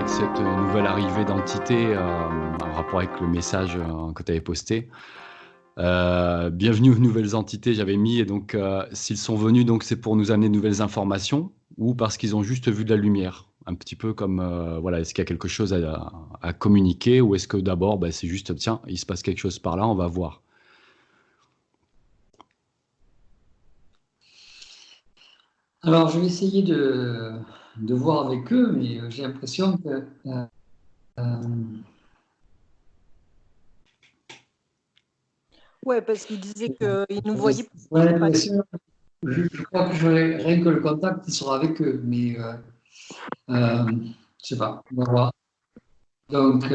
Cette nouvelle arrivée d'entité en rapport avec le message que tu avais posté. Bienvenue aux nouvelles entités, j'avais mis, et donc s'ils sont venus, donc c'est pour nous amener de nouvelles informations ou parce qu'ils ont juste vu de la lumière, un petit peu comme, voilà, est-ce qu'il y a quelque chose à communiquer ou est-ce que d'abord c'est juste, tiens, il se passe quelque chose par là, on va voir. Alors je vais essayer de voir avec eux, mais j'ai l'impression que ouais, parce qu'il disait qu'il nous voyait. Ouais, bien sûr. Je crois que rien que le contact, il sera avec eux, mais je sais pas, on va voir. Donc,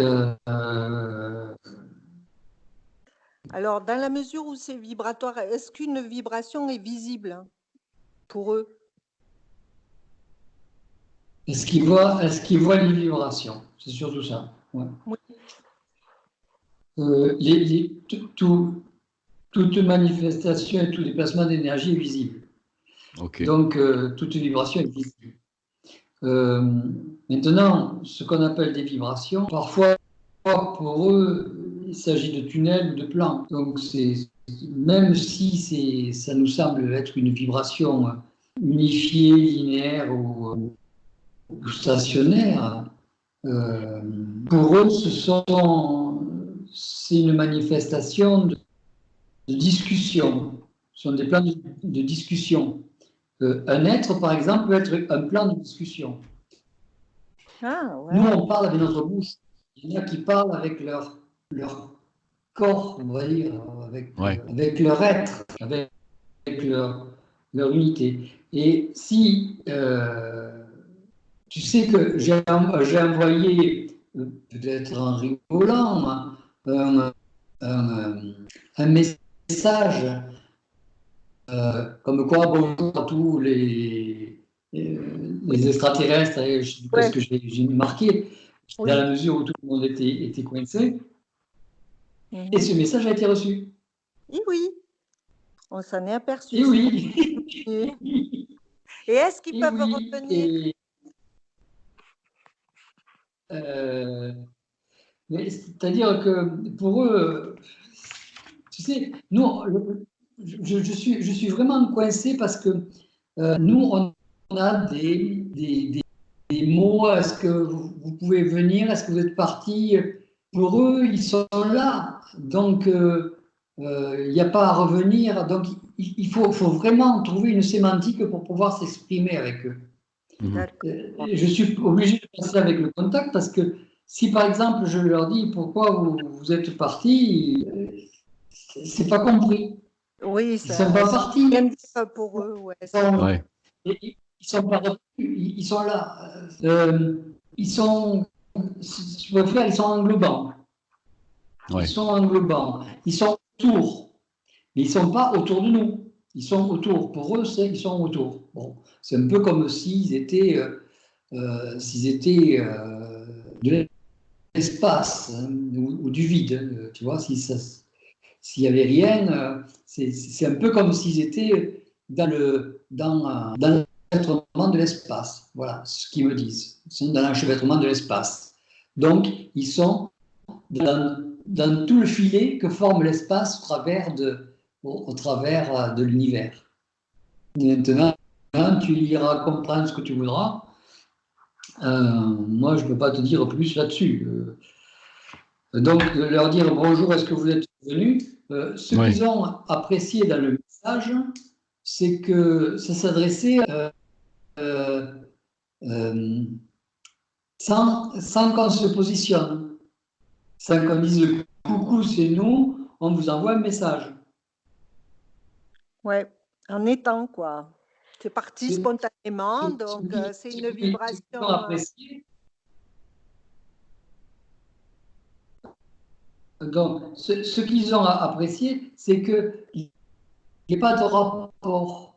alors, dans la mesure où c'est vibratoire, est-ce qu'une vibration est visible pour eux? est-ce qu'ils voient les vibrations? C'est surtout ça. Ouais. Oui. Toute manifestation et tout déplacement d'énergie est visible. Okay. Donc, toute vibration est visible. Maintenant, ce qu'on appelle des vibrations, parfois pour eux, il s'agit de tunnels ou de plans. Donc, même si ça nous semble être une vibration unifiée, linéaire ou stationnaire, pour eux, c'est une manifestation de discussion. Ce sont des plans de discussion. Un être, par exemple, peut être un plan de discussion. Ah, ouais. Nous, on parle avec notre bouche. Il y en a qui parlent avec leur corps, on va dire, avec leur être, avec leur unité. Et si tu sais que j'ai envoyé, peut-être en rigolant, un message comme quoi, bonjour à tous les extraterrestres, je sais pas ce que j'ai marqué, dans la mesure où tout le monde était coincé. Et ce message a été reçu. Et oui, on s'en est aperçu. Et oui. Et est-ce qu'ils peuvent revenir? Mais c'est-à-dire que pour eux, tu sais, nous, je suis vraiment coincé parce que nous, on a des mots. Est-ce que vous pouvez venir? Est-ce que vous êtes partis? Pour eux, ils sont là. Donc, il n'y a pas à revenir. Donc, il faut vraiment trouver une sémantique pour pouvoir s'exprimer avec eux. Je suis obligé de passer avec le contact parce que si, par exemple, je leur dis pourquoi vous êtes partis, c'est pas compris. Oui, ils sont pas partis. Pour eux, ouais. Ils sont pas revenus, ils sont là. Ils sont, si je peux faire, ils sont englobants. Ils sont englobants. Ils sont autour, mais ils sont pas autour de nous. Ils sont autour. Pour eux, ils sont autour. Bon, c'est un peu comme s'ils étaient, de l'espace ou du vide. Tu vois, s'il n'y avait rien, c'est un peu comme s'ils étaient dans l'enchevêtrement de l'espace. Voilà ce qu'ils me disent. Ils sont dans l'enchevêtrement de l'espace. Donc, ils sont dans tout le filet que forme l'espace au travers de l'univers. Maintenant, tu liras, comprendre ce que tu voudras. Moi, je ne peux pas te dire plus là-dessus. Donc, leur dire bonjour, est-ce que vous êtes venus? Ce Ouais. qu'ils ont apprécié dans le message, c'est que ça s'adressait sans qu'on se positionne, sans qu'on dise coucou, c'est nous, on vous envoie un message. Ouais, en étant, quoi. C'est parti Ce- spontanément, ce- donc ce c'est qu'ils une vibration. ont apprécié. Donc, ce qu'ils ont apprécié, c'est qu'il n'y ait pas de rapport.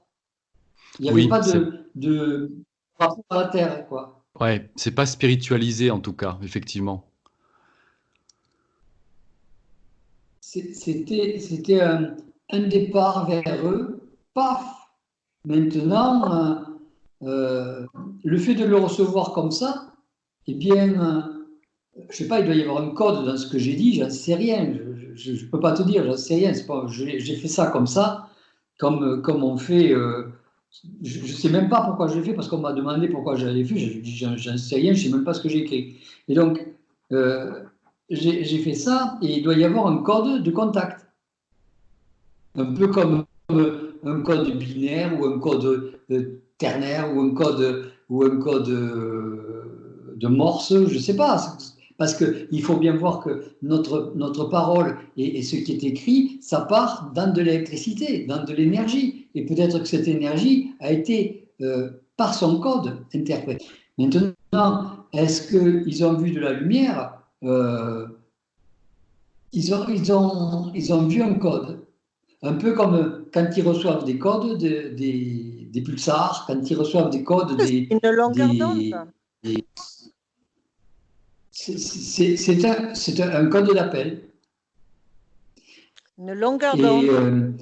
Il n'y avait Oui, pas de rapport à la Terre, quoi. ouais, c'est pas spiritualisé en tout cas, effectivement. C'était un départ vers eux. Paf! Maintenant, le fait de le recevoir comme ça, eh bien, je sais pas, il doit y avoir un code dans ce que j'ai dit, j'en sais rien. Je ne peux pas te dire, j'en sais rien. J'ai fait ça, comme on fait. Je ne sais même pas pourquoi je l'ai fait, parce qu'on m'a demandé pourquoi je l'avais fait. J'ai dit, j'en sais rien, je ne sais même pas ce que j'ai écrit. Et donc, j'ai fait ça, et il doit y avoir un code de contact. Un peu comme un code binaire ou un code ternaire ou un code de Morse, je ne sais pas. Parce qu'il faut bien voir que notre parole et ce qui est écrit, ça part dans de l'électricité, dans de l'énergie. Et peut-être que cette énergie a été, par son code, interprétée. Maintenant, est-ce qu'ils ont vu de la lumière? Ils ont vu un code. Un peu comme quand ils reçoivent des codes des pulsars, quand ils reçoivent des codes C'est une longueur d'onde. c'est un code d'appel. Une longueur Et d'onde.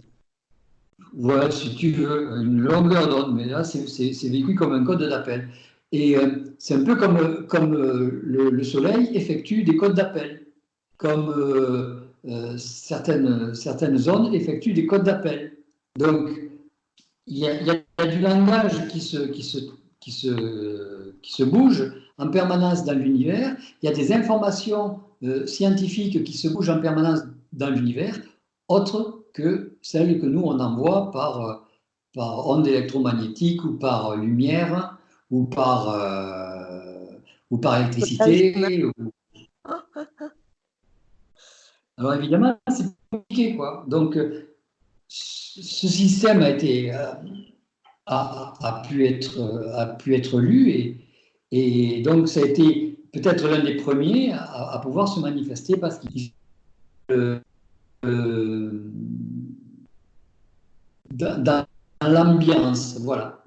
voilà, si tu veux, une longueur d'onde, mais là, c'est vécu comme un code d'appel. Et c'est un peu comme le Soleil effectue des codes d'appel, comme certaines zones effectuent des codes d'appel. Donc, il y a du langage qui se bouge en permanence dans l'univers. Il y a des informations scientifiques qui se bougent en permanence dans l'univers, autres que celles que nous, on envoie par ondes électromagnétiques ou par lumière ou par électricité. Alors évidemment, c'est compliqué, quoi. Donc, ce système a pu être lu et donc ça a été peut-être l'un des premiers à pouvoir se manifester parce qu'il dans l'ambiance, voilà,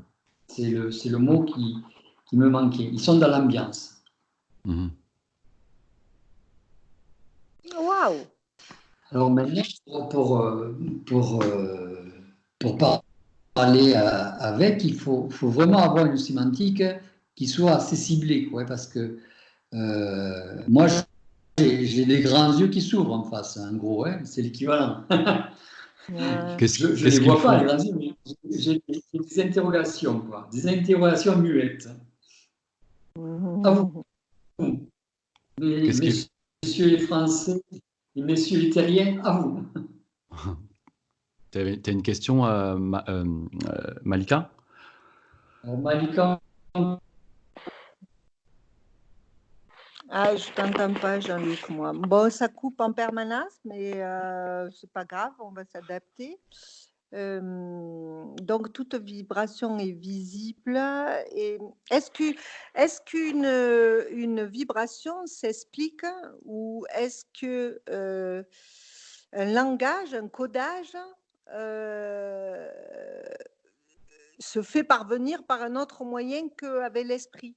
c'est le mot qui me manquait. Ils sont dans l'ambiance. Mhm. Waouh! Alors maintenant, pour parler avec, il faut vraiment avoir une sémantique qui soit assez ciblée, quoi, parce que moi, j'ai des grands yeux qui s'ouvrent en face, en gros, hein, c'est l'équivalent. Je ne les Qu'est-ce qu'ils vois pas, font? les grands yeux, mais j'ai des interrogations, quoi, des interrogations muettes. À vous, Qu'est-ce qu'ils messieurs les Français et messieurs les Terriens, à vous. T'as une question, Malika? Malika, Ah, je t'entends pas, Jean-Luc, moi. Bon, ça coupe en permanence, mais c'est pas grave, on va s'adapter. Donc, toute vibration est visible. Et est-ce qu'une vibration s'explique ou est-ce que un langage, un codage se fait parvenir par un autre moyen qu'avec l'esprit?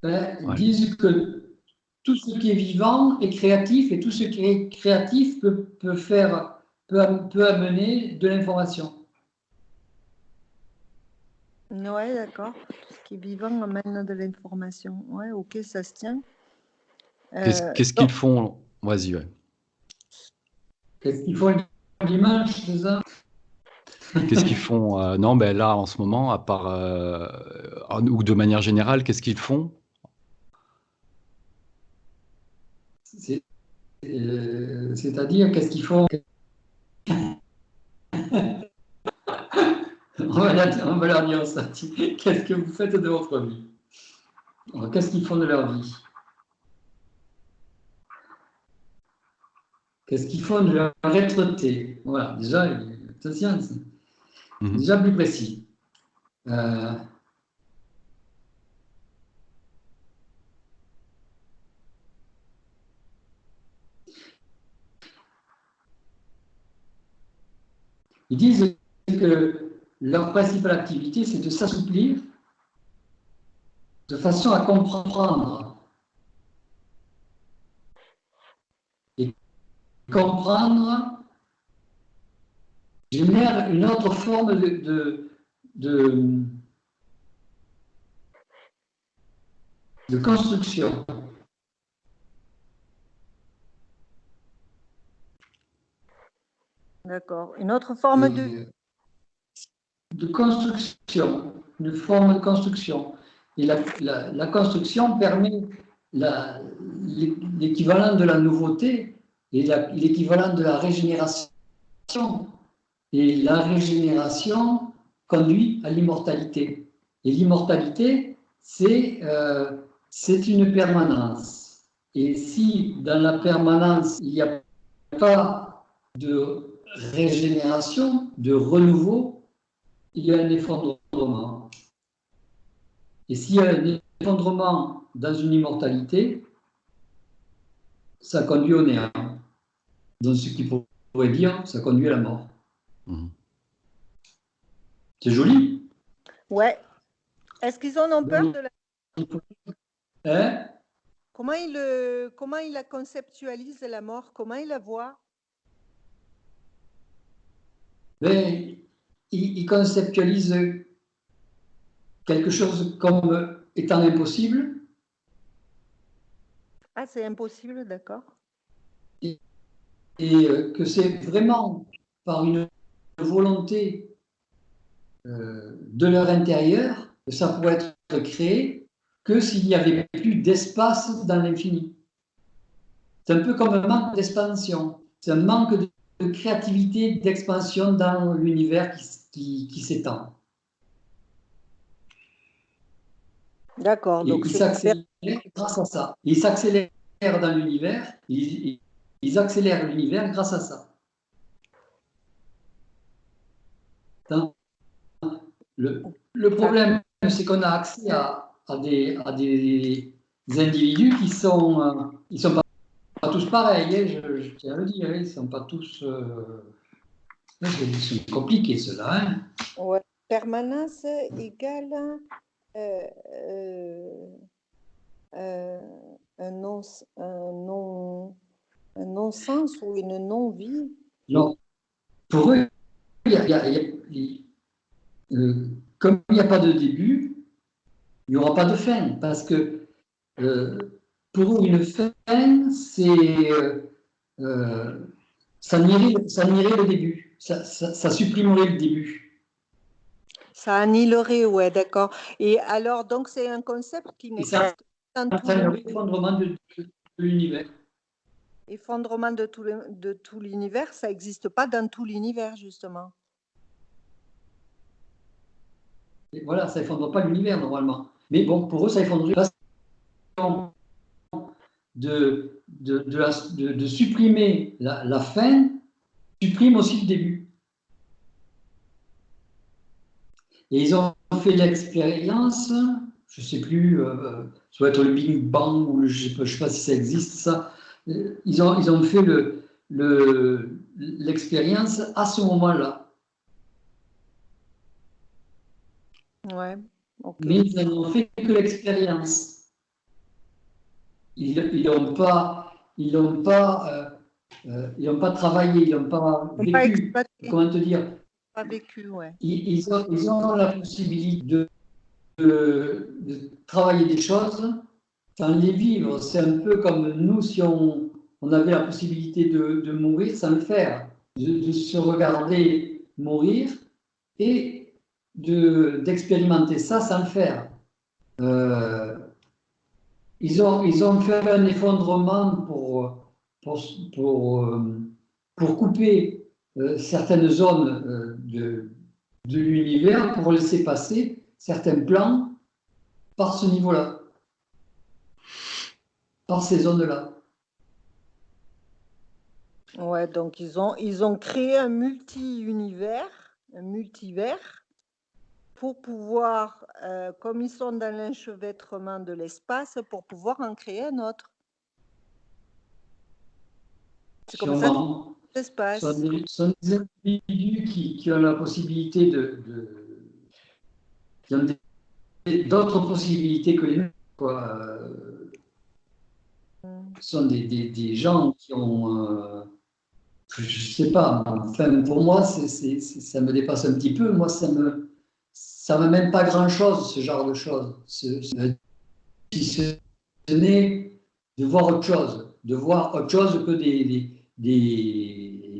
Ouais. disent que tout ce qui est vivant est créatif et tout ce qui est créatif peut amener de l'information. Ouais, d'accord. qui vivant amène de l'information. Ouais, ok, ça se tient. Qu'est-ce qu'ils font? Vas-y, ouais. Qu'est-ce qu'ils font dimanche, c'est ça? Qu'est-ce qu'ils font? Non, ben là, en ce moment, à part, ou de manière générale, qu'est-ce qu'ils font? C'est-à-dire, qu'est-ce qu'ils font? On va leur dire ça. Qu'est-ce que vous faites de votre vie? Alors, qu'est-ce qu'ils font de leur vie? Qu'est-ce qu'ils font de leur être-té? Voilà, déjà, attention, déjà plus précis. Ils disent que leur principale activité, c'est de s'assouplir de façon à comprendre. Et comprendre génère une autre forme de construction. D'accord. Une autre forme de construction, une forme de construction. Et la construction permet l'équivalent de la nouveauté et l'équivalent de la régénération. Et la régénération conduit à l'immortalité. Et l'immortalité, c'est une permanence. Et si dans la permanence, il n'y a pas de régénération, de renouveau, il y a un effondrement. Et s'il y a un effondrement dans une immortalité, ça conduit au néant. Donc ce qui pourrait dire, ça conduit à la mort. C'est joli. Ouais. Est-ce qu'ils en ont peur de la... Hein? Comment ils la conceptualisent, la mort? Comment ils la voient? Ben, ils conceptualisent quelque chose comme étant impossible. Ah, c'est impossible, d'accord. Et que c'est vraiment par une volonté de leur intérieur que ça pourrait être créé que s'il n'y avait plus d'espace dans l'infini. C'est un peu comme un manque d'expansion. C'est un manque de créativité, d'expansion dans l'univers qui s'étend. D'accord. Donc il s'accélère grâce à ça. Il s'accélère dans l'univers, ils accélèrent l'univers grâce à ça. Donc, le problème, c'est qu'on a accès à des individus qui sont pas tous pareils, hein, je tiens à le dire, ils ne sont pas tous... ils sont compliqués, ceux-là. Hein. Ouais. Permanence égale un non-sens ou une non-vie. Non. Pour eux, comme il n'y a pas de début, il n'y aura pas de fin, parce que pour eux, une fin, c'est ça nierait le début, ça supprimerait le début. Ça annihilerait, ouais, d'accord. Et alors, donc, c'est un concept qui n'existe pas dans tout l'effondrement de l'univers. Effondrement de tout l'univers, ça n'existe pas dans tout l'univers, justement. Et voilà, ça n'effondre pas l'univers, normalement. Mais bon, pour eux, ça effondrerait de supprimer la fin, supprime aussi le début. Et ils ont fait l'expérience, je ne sais plus, ça doit être le Big Bang, ou je ne sais pas si ça existe, ça. Ils ont fait l'expérience à ce moment-là. Ouais, okay. Mais ils n'ont fait que l'expérience. Ils n'ont pas travaillé, ils n'ont pas vécu. Comment te dire? Pas vécu, ouais. Ils ont la possibilité de travailler des choses sans les vivre. C'est un peu comme nous, si on avait la possibilité de mourir sans le faire, de se regarder mourir et d'expérimenter ça sans le faire. Ils ont fait un effondrement pour couper certaines zones de l'univers pour laisser passer certains plans par ce niveau-là, par ces zones-là. Ouais, donc ils ont créé un multi-univers, un multivers, pour pouvoir, comme ils sont dans l'enchevêtrement de l'espace, pour pouvoir en créer un autre. C'est comme ça que l'espace. Ce sont des individus qui ont la possibilité qui ont d'autres possibilités que les nôtres, quoi. Ce sont des gens qui ont, je ne sais pas, enfin, pour moi, ça me dépasse un petit peu. Moi, ça m'amène pas grand-chose, ce genre de choses. Si ce n'est de voir autre chose, que des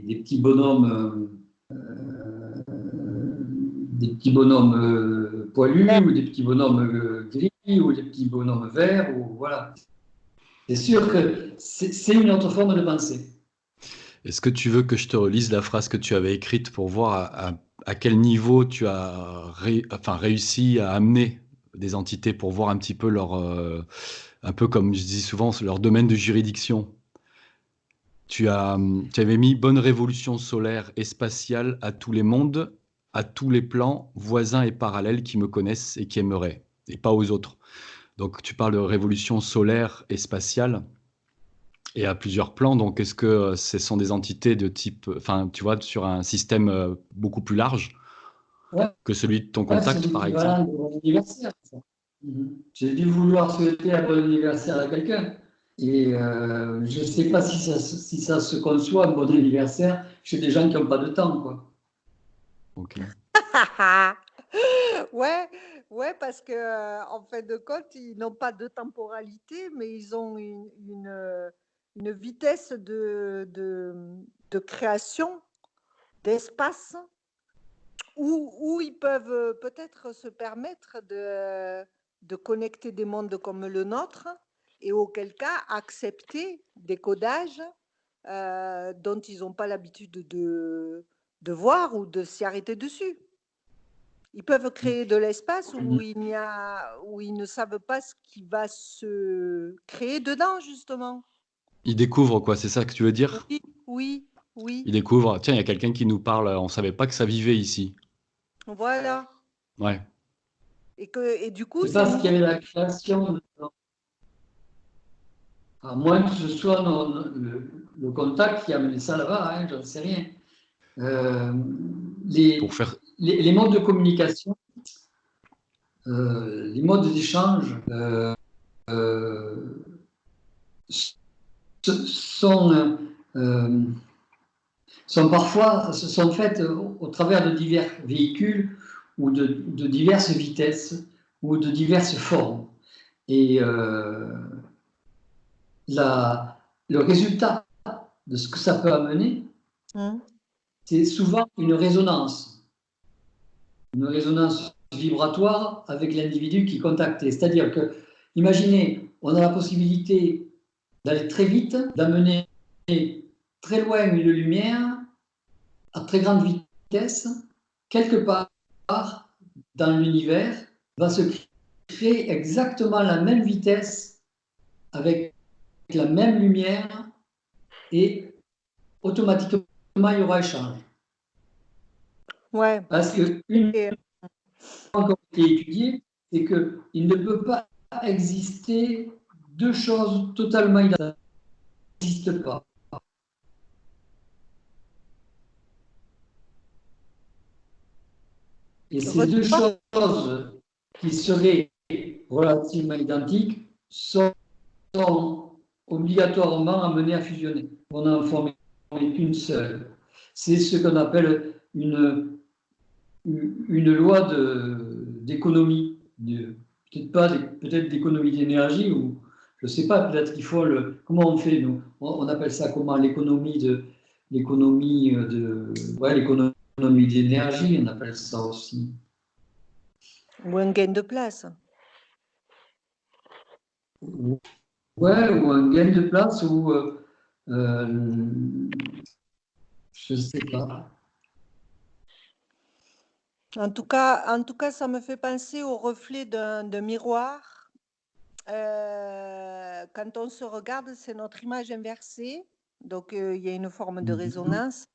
petits bonhommes, poilus, ou des petits bonhommes gris, ou des petits bonhommes verts, ou voilà. C'est sûr que c'est une autre forme de pensée. Est-ce que tu veux que je te relise la phrase que tu avais écrite pour voir à quel niveau tu as réussi à amener des entités pour voir un petit peu un peu comme je dis souvent, leur domaine de juridiction? Tu avais mis bonne révolution solaire et spatiale à tous les mondes, à tous les plans, voisins et parallèles qui me connaissent et qui aimeraient, et pas aux autres. Donc tu parles de révolution solaire et spatiale. Et à plusieurs plans, donc est-ce que ce sont des entités de type, enfin, tu vois, sur un système beaucoup plus large que celui de ton contact, par exemple? C'est bon anniversaire, ça. J'ai dû vouloir souhaiter un bon anniversaire à quelqu'un. Et je ne sais pas si ça se conçoit, un bon anniversaire, chez des gens qui n'ont pas de temps, quoi. Ok. Ouais, parce que en fin de compte, ils n'ont pas de temporalité, mais ils ont une vitesse de création d'espace où ils peuvent peut-être se permettre de connecter des mondes comme le nôtre, et auquel cas accepter des codages dont ils n'ont pas l'habitude de voir ou de s'y arrêter dessus. Ils peuvent créer de l'espace où ils ne savent pas ce qui va se créer dedans, justement. Ils découvrent, quoi, c'est ça que tu veux dire? Oui. Ils découvrent, tiens, il y a quelqu'un qui nous parle, on ne savait pas que ça vivait ici. Voilà. Ouais. Et du coup, C'est parce qu'il y avait la création. À moins que ce soit le contact qui a amené ça là-bas, hein, j'en sais rien. Les modes de communication, les modes d'échange sont faits au travers de divers véhicules ou de diverses vitesses ou de diverses formes. Et le résultat de ce que ça peut amener, c'est souvent une résonance vibratoire avec l'individu qui est contacté. C'est-à-dire que, imaginez, on a la possibilité d'aller très vite, d'amener très loin une lumière à très grande vitesse, quelque part dans l'univers, va se créer exactement la même vitesse avec la même lumière et automatiquement il y aura échange. Ouais. Parce que une encore qui est étudiée, c'est qu'il ne peut pas exister deux choses totalement identiques. Ça n'existe pas. Et ces deux choses qui seraient relativement identiques sont obligatoirement amenées à fusionner. On en forme qu'une seule. C'est ce qu'on appelle une loi d'économie peut-être pas, peut-être d'économie d'énergie, ou je ne sais pas, peut-être qu'il faut comment on fait, nous? On appelle ça comment? L'économie d'énergie, on appelle ça aussi. Ou un gain de place. Ouais, ou un gain de place, ou je ne sais pas. En tout cas, ça me fait penser au reflet d'un miroir. Quand on se regarde, c'est notre image inversée. Donc, il y a une forme de résonance,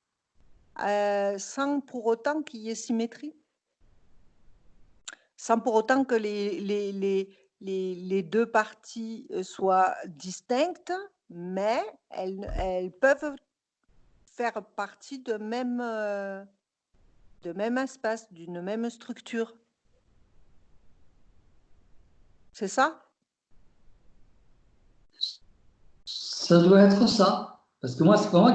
sans pour autant qu'il y ait symétrie. Sans pour autant que les deux parties soient distinctes, mais elles peuvent faire partie de même espace, d'une même structure. C'est ça? Ça doit être ça. Parce que moi, c'est pas moi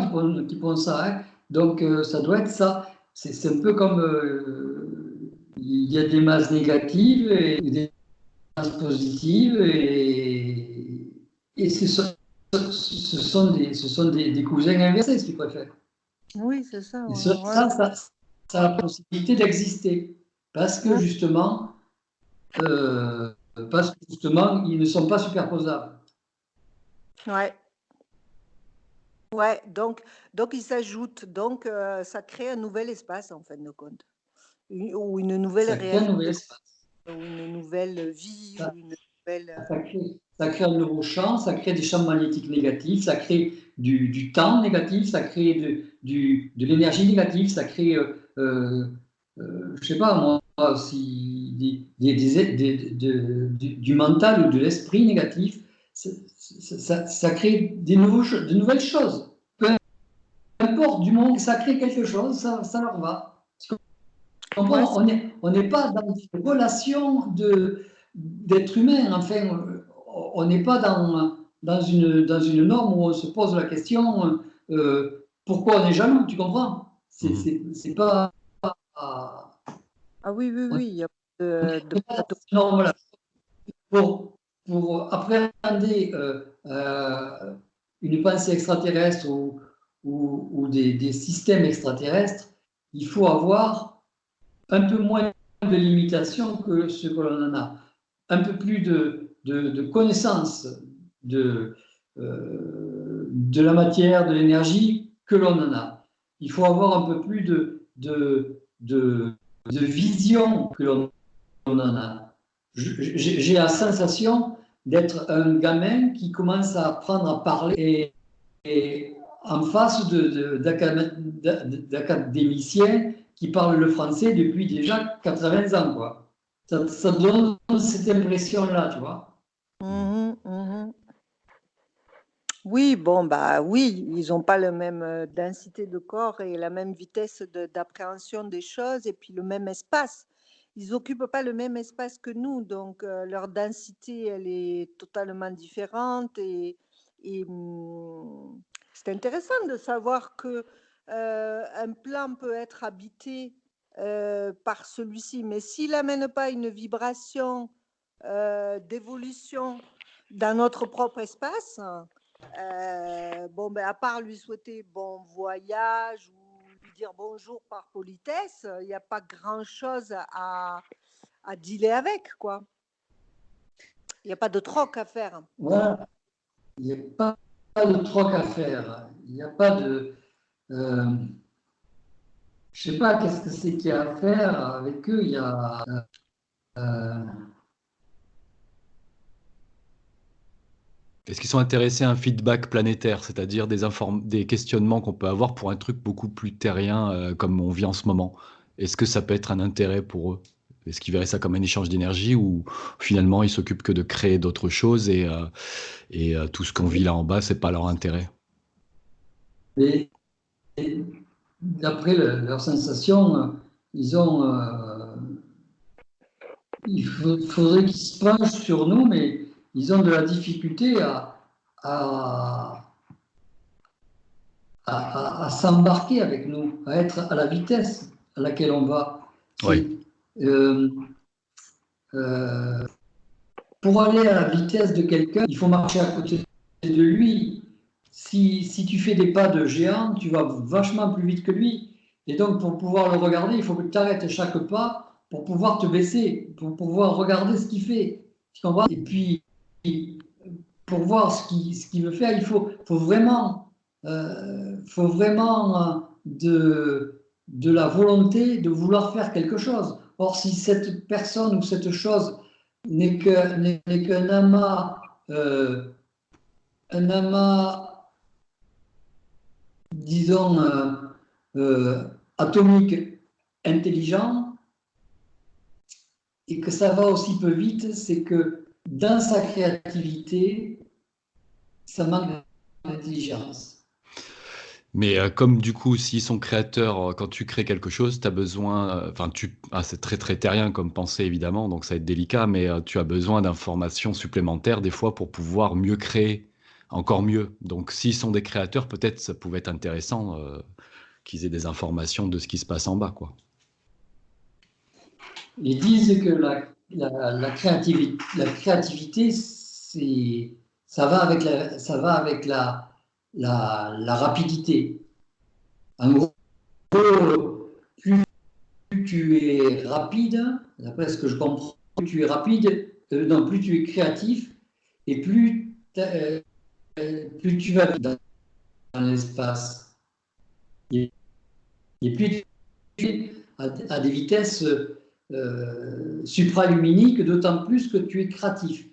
qui pense ça. Hein. Donc, ça doit être ça. C'est un peu comme il y a des masses négatives et des masses positives. Et ce sont des cousins inversés, si tu préfères. Oui, c'est ça. Et Ouais. ça a la possibilité d'exister. Parce que justement, ils ne sont pas superposables. Ouais. Ouais, donc ils s'ajoutent, donc ça crée un nouvel espace en fin de compte, ou une nouvelle Ça crée un nouvel réalité, espace. ou une nouvelle vie, ou une nouvelle. Ça crée un nouveau champ, ça crée des champs magnétiques négatifs, ça crée du temps négatif, ça crée de l'énergie négative, ça crée, je sais pas moi, aussi du mental ou de l'esprit négatif. Ça crée de nouvelles choses. Peu importe, du moment que ça crée quelque chose, ça leur va. Tu comprends? On n'est pas dans une relation d'être humain. Enfin, on n'est pas dans une norme où on se pose la question pourquoi on est jaloux, tu comprends? C'est pas. Ah oui, il y a On n'est pas dans cette norme-là. Pour appréhender une pensée extraterrestre ou des systèmes extraterrestres, il faut avoir un peu moins de limitations que ce que l'on en a, un peu plus de connaissance de la matière, de l'énergie que l'on en a. Il faut avoir un peu plus de vision que l'on en a. J'ai la sensation d'être un gamin qui commence à apprendre à parler et en face d'académiciens qui parlent le français depuis déjà 80 ans. Quoi. Ça donne cette impression-là, tu vois. Oui, bon, bah oui, ils n'ont pas la même densité de corps et la même vitesse d'appréhension des choses et puis le même espace. Ils n'occupent pas le même espace que nous, donc leur densité, elle est totalement différente et c'est intéressant de savoir que un plan peut être habité par celui-ci, mais s'il n'amène pas une vibration d'évolution dans notre propre espace, bon, ben, à part lui souhaiter bon voyage ou lui dire bonjour par politesse, il n'y a pas grand-chose à dealer avec, quoi. Il n'y a pas de troc à faire. Voilà. Il n'y a pas de troc à faire. Il n'y a pas de... je ne sais pas qu'est-ce que c'est qu'il y a à faire avec eux. Il y a... Est-ce qu'ils sont intéressés à un feedback planétaire, c'est-à-dire des questionnements qu'on peut avoir pour un truc beaucoup plus terrien comme on vit en ce moment? Est-ce que ça peut être un intérêt pour eux? Est-ce qu'ils verraient ça comme un échange d'énergie ou finalement ils s'occupent que de créer d'autres choses et tout ce qu'on vit là en bas, c'est pas leur intérêt? Et d'après leurs sensations, ils ont... il faudrait qu'ils se penchent sur nous, mais ils ont de la difficulté à s'embarquer avec nous, à être à la vitesse à laquelle on va. Oui. euh, pour aller à la vitesse de quelqu'un, il faut marcher à côté de lui. Si tu fais des pas de géant, tu vas vachement plus vite que lui. Et donc, pour pouvoir le regarder, il faut que tu arrêtes chaque pas pour pouvoir te baisser, pour pouvoir regarder ce qu'il fait. Tu comprends? Et puis, pour voir ce qu'il veut faire, il faut vraiment, de la volonté de vouloir faire quelque chose. Or, si cette personne ou cette chose n'est qu'un amas, disons, atomique intelligent, et que ça va aussi peu vite, c'est que dans sa créativité, ça manque d'intelligence. Mais comme du coup, s'ils sont créateurs, quand tu crées quelque chose, tu as besoin, c'est très très terrien comme pensée évidemment, donc ça va être délicat, mais tu as besoin d'informations supplémentaires des fois pour pouvoir mieux créer, encore mieux. Donc s'ils sont des créateurs, peut-être ça pouvait être intéressant qu'ils aient des informations de ce qui se passe en bas, quoi. Ils disent que la créativité, ça va avec la rapidité. En gros, plus tu es rapide, d'après ce que je comprends, plus tu es rapide, non, plus tu es créatif, et plus tu vas vite dans l'espace. Et plus tu es à des vitesses supraluminiques, d'autant plus que tu es créatif.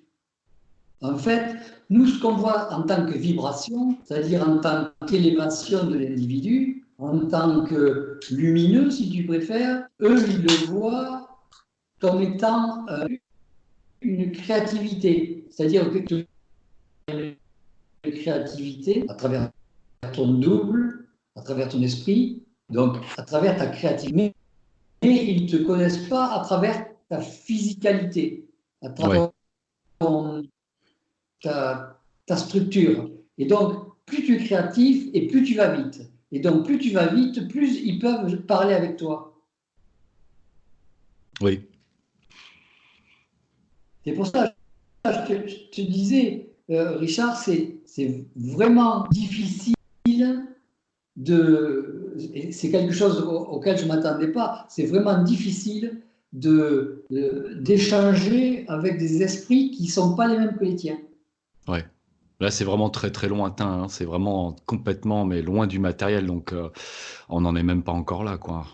En fait, nous, ce qu'on voit en tant que vibration, c'est-à-dire en tant qu'élévation de l'individu, en tant que lumineux, si tu préfères, eux, ils le voient comme étant une créativité. C'est-à-dire que tu as une créativité à travers ton double, à travers ton esprit, donc à travers ta créativité. Mais ils ne te connaissent pas à travers ta physicalité, à travers ta structure. Et donc, plus tu es créatif et plus tu vas vite. Et donc, plus tu vas vite, plus ils peuvent parler avec toi. Oui. C'est pour ça que je te disais, Richard, c'est vraiment difficile c'est quelque chose auquel je ne m'attendais pas, c'est vraiment difficile d'échanger avec des esprits qui ne sont pas les mêmes que les tiens. Ouais. Là, c'est vraiment très très lointain, hein. C'est vraiment complètement, mais loin du matériel, donc on n'en est même pas encore là, quoi.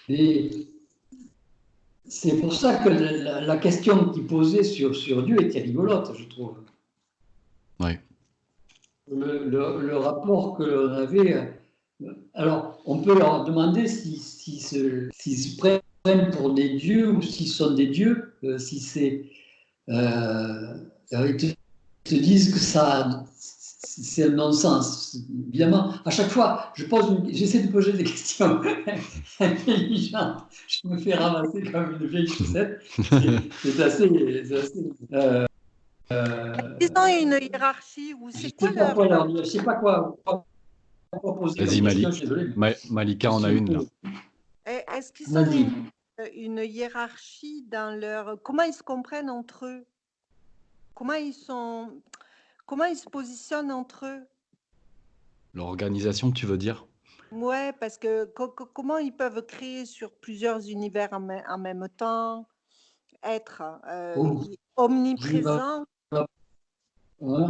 Et c'est pour ça que la question qu'il posait sur Dieu était rigolote, je trouve. Ouais. Le rapport que l'on avait. Alors, on peut leur demander s'ils se prennent pour des dieux ou s'ils sont des dieux, si c'est. Ils te disent que c'est un non-sens. Évidemment, à chaque fois, j'essaie de poser des questions intelligentes. Je me fais ramasser comme une vieille chaussette. C'est assez. Ils ont une hiérarchie ou Je c'est ne quoi sais pas leur... quoi leur dire, je ne sais pas quoi poser Vas-y, comme question, je suis désolé. Malika en a une, là. Est-ce qu'ils ont Vas-y. une hiérarchie dans leur... Comment ils se comprennent entre eux? Comment ils se positionnent entre eux? L'organisation, tu veux dire? Ouais, parce que comment ils peuvent créer sur plusieurs univers en même temps, être Oh, omniprésents? ouais.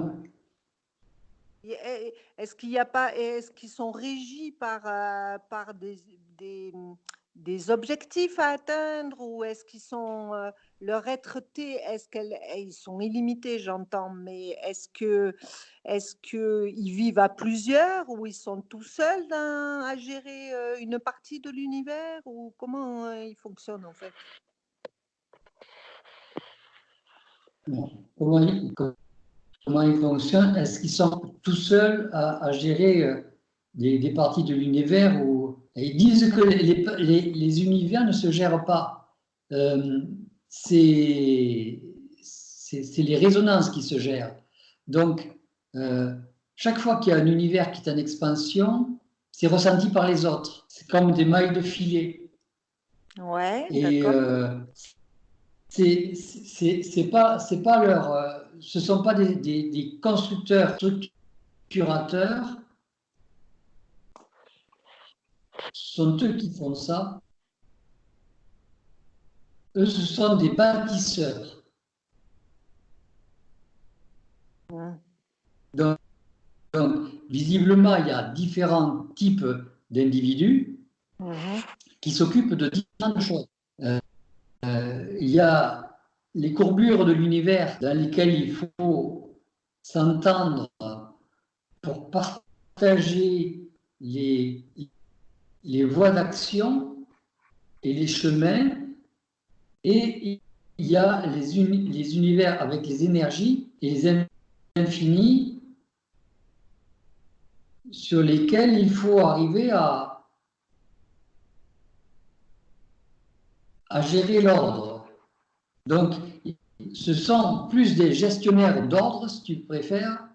Est-ce qu'il y a pas, est-ce qu'ils sont régis par des objectifs à atteindre ou est-ce qu'ils sont leur être-té, ils sont illimités, j'entends, mais est-ce que ils vivent à plusieurs ou ils sont tout seuls à gérer une partie de l'univers ou comment ils fonctionnent en fait? Comment ils fonctionnent? Est-ce qu'ils sont tout seuls à gérer des parties de l'univers ils disent que les univers ne se gèrent pas. C'est les résonances qui se gèrent. Donc, chaque fois qu'il y a un univers qui est en expansion, c'est ressenti par les autres. C'est comme des mailles de filet. Ouais, Et d'accord. c'est pas leur, ce sont pas des constructeurs, structurateurs, ce sont eux qui font ça. Eux, ce sont des bâtisseurs. Mm. Donc, visiblement, il y a différents types d'individus Mhm. qui s'occupent de différentes choses. Il y a les courbures de l'univers dans lesquelles il faut s'entendre pour partager les voies d'action et les chemins. Et il y a les univers avec les énergies et les infinis sur lesquels il faut arriver à gérer l'ordre. Donc, ce sont plus des gestionnaires d'ordre, si tu préfères,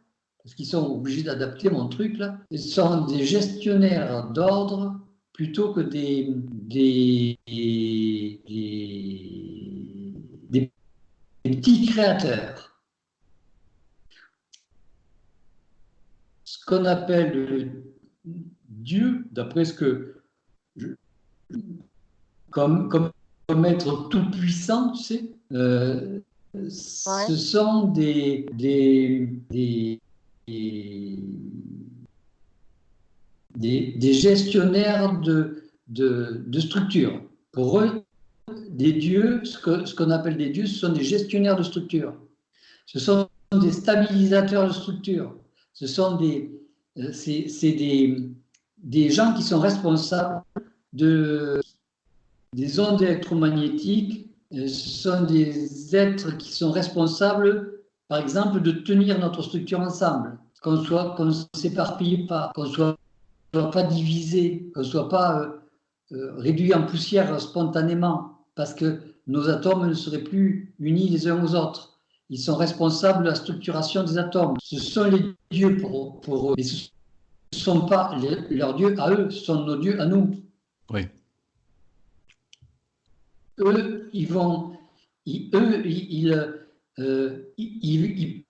parce qu'ils sont obligés d'adapter mon truc là. Ce sont des gestionnaires d'ordre plutôt que des petits créateurs. Ce qu'on appelle Dieu, d'après ce que comme être tout puissant, tu sais, ce sont des gestionnaires de structures. Pour eux, des dieux, ce qu'on appelle des dieux, ce sont des gestionnaires de structures. Ce sont des stabilisateurs de structures. Ce sont des gens qui sont responsables des ondes électromagnétiques. Ce sont des êtres qui sont responsables, par exemple, de tenir notre structure ensemble, qu'on ne s'éparpille pas, qu'on ne soit pas divisé, qu'on ne soit pas réduit en poussière spontanément, parce que nos atomes ne seraient plus unis les uns aux autres. Ils sont responsables de la structuration des atomes. Ce sont les dieux pour eux. Mais ce ne sont pas leurs dieux à eux, ce sont nos dieux à nous. Oui. Eux, ils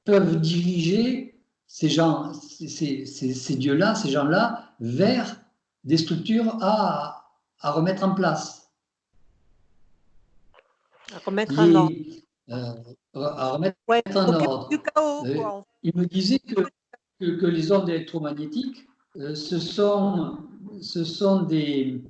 peuvent diriger ces gens, ces dieux-là, ces gens-là, vers des structures à remettre en place. À remettre en ordre. À remettre Ouais, en ordre. du chaos, quoi. Il me disait que les ondes électromagnétiques, ce sont des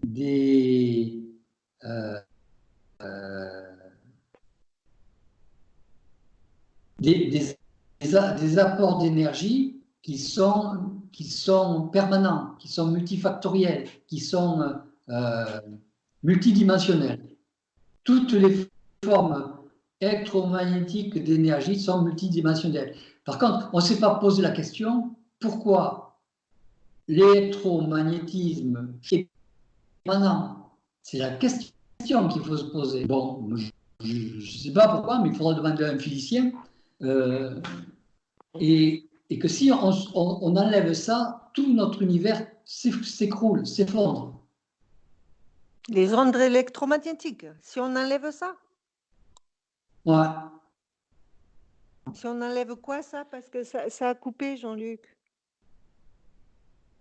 apports d'énergie qui sont permanents, qui sont multifactoriels, qui sont multidimensionnels. Toutes les formes électromagnétiques d'énergie sont multidimensionnelles. Par contre, on ne s'est pas posé la question pourquoi l'électromagnétisme est permanent. C'est la question qu'il faut se poser. Bon, je ne sais pas pourquoi, mais il faudra demander à un physicien. Et que si on enlève ça, tout notre univers s'écroule, s'effondre. Les ondes électromagnétiques, si on enlève ça? Ouais. Si on enlève quoi, ça? Parce que ça a coupé, Jean-Luc.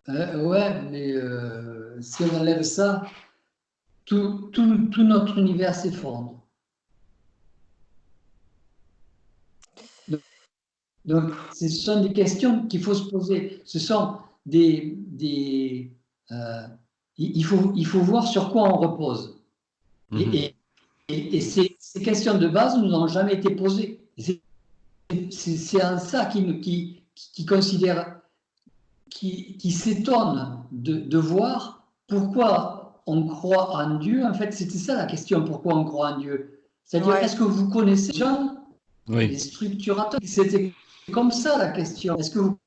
Ouais, mais si on enlève ça, tout notre univers s'effondre. Donc, ce sont des questions qu'il faut se poser. Ce sont il faut voir sur quoi on repose. Et ces questions de base ne nous ont jamais été posées. C'est en ça qui considère, qui s'étonne de voir pourquoi on croit en Dieu. En fait, c'était ça la question, pourquoi on croit en Dieu. C'est-à-dire, est-ce que vous connaissez les gens, les structurateurs? C'était comme ça la question. Est-ce que vous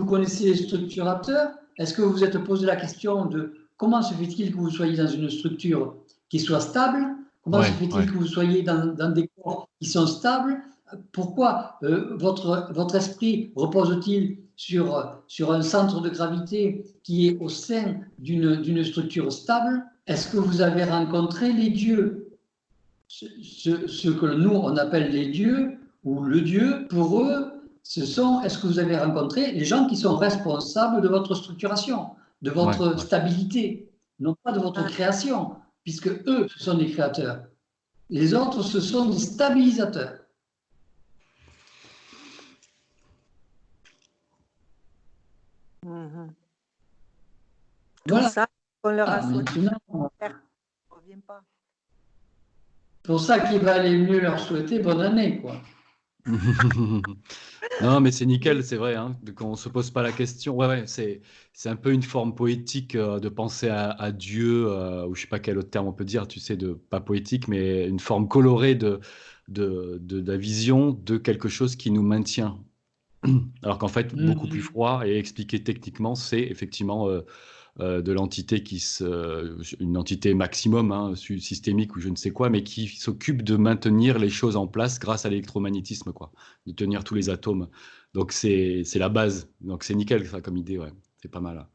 connaissez les structurateurs? Est-ce que vous vous êtes posé la question de comment se fait-il que vous soyez dans une structure qui soit stable? Comment se fait-il que vous soyez dans des corps qui sont stables? Pourquoi votre esprit repose-t-il sur un centre de gravité qui est au sein d'une structure stable? est-ce que vous avez rencontré les dieux? Ce que nous, on appelle les dieux, ou le Dieu, pour eux, est-ce que vous avez rencontré les gens qui sont responsables de votre structuration, de votre stabilité, non pas de votre création, puisque eux, ce sont des créateurs. Les autres, ce sont des stabilisateurs. Tout ça, on leur a souhaité. Revient pas. Pour ça qu'il va aller mieux leur souhaiter bonne année, quoi. Non, mais c'est nickel, c'est vrai, hein, qu'on ne se pose pas la question. Ouais, c'est un peu une forme poétique de penser à Dieu, ou je ne sais pas quel autre terme on peut dire, tu sais, pas poétique, mais une forme colorée de la vision de quelque chose qui nous maintient. Alors qu'en fait, beaucoup plus froid et expliqué techniquement, c'est effectivement de l'entité une entité maximum, hein, systémique ou je ne sais quoi, mais qui s'occupe de maintenir les choses en place grâce à l'électromagnétisme, quoi, de tenir tous les atomes. Donc c'est la base. Donc c'est nickel ça comme idée, ouais. C'est pas mal.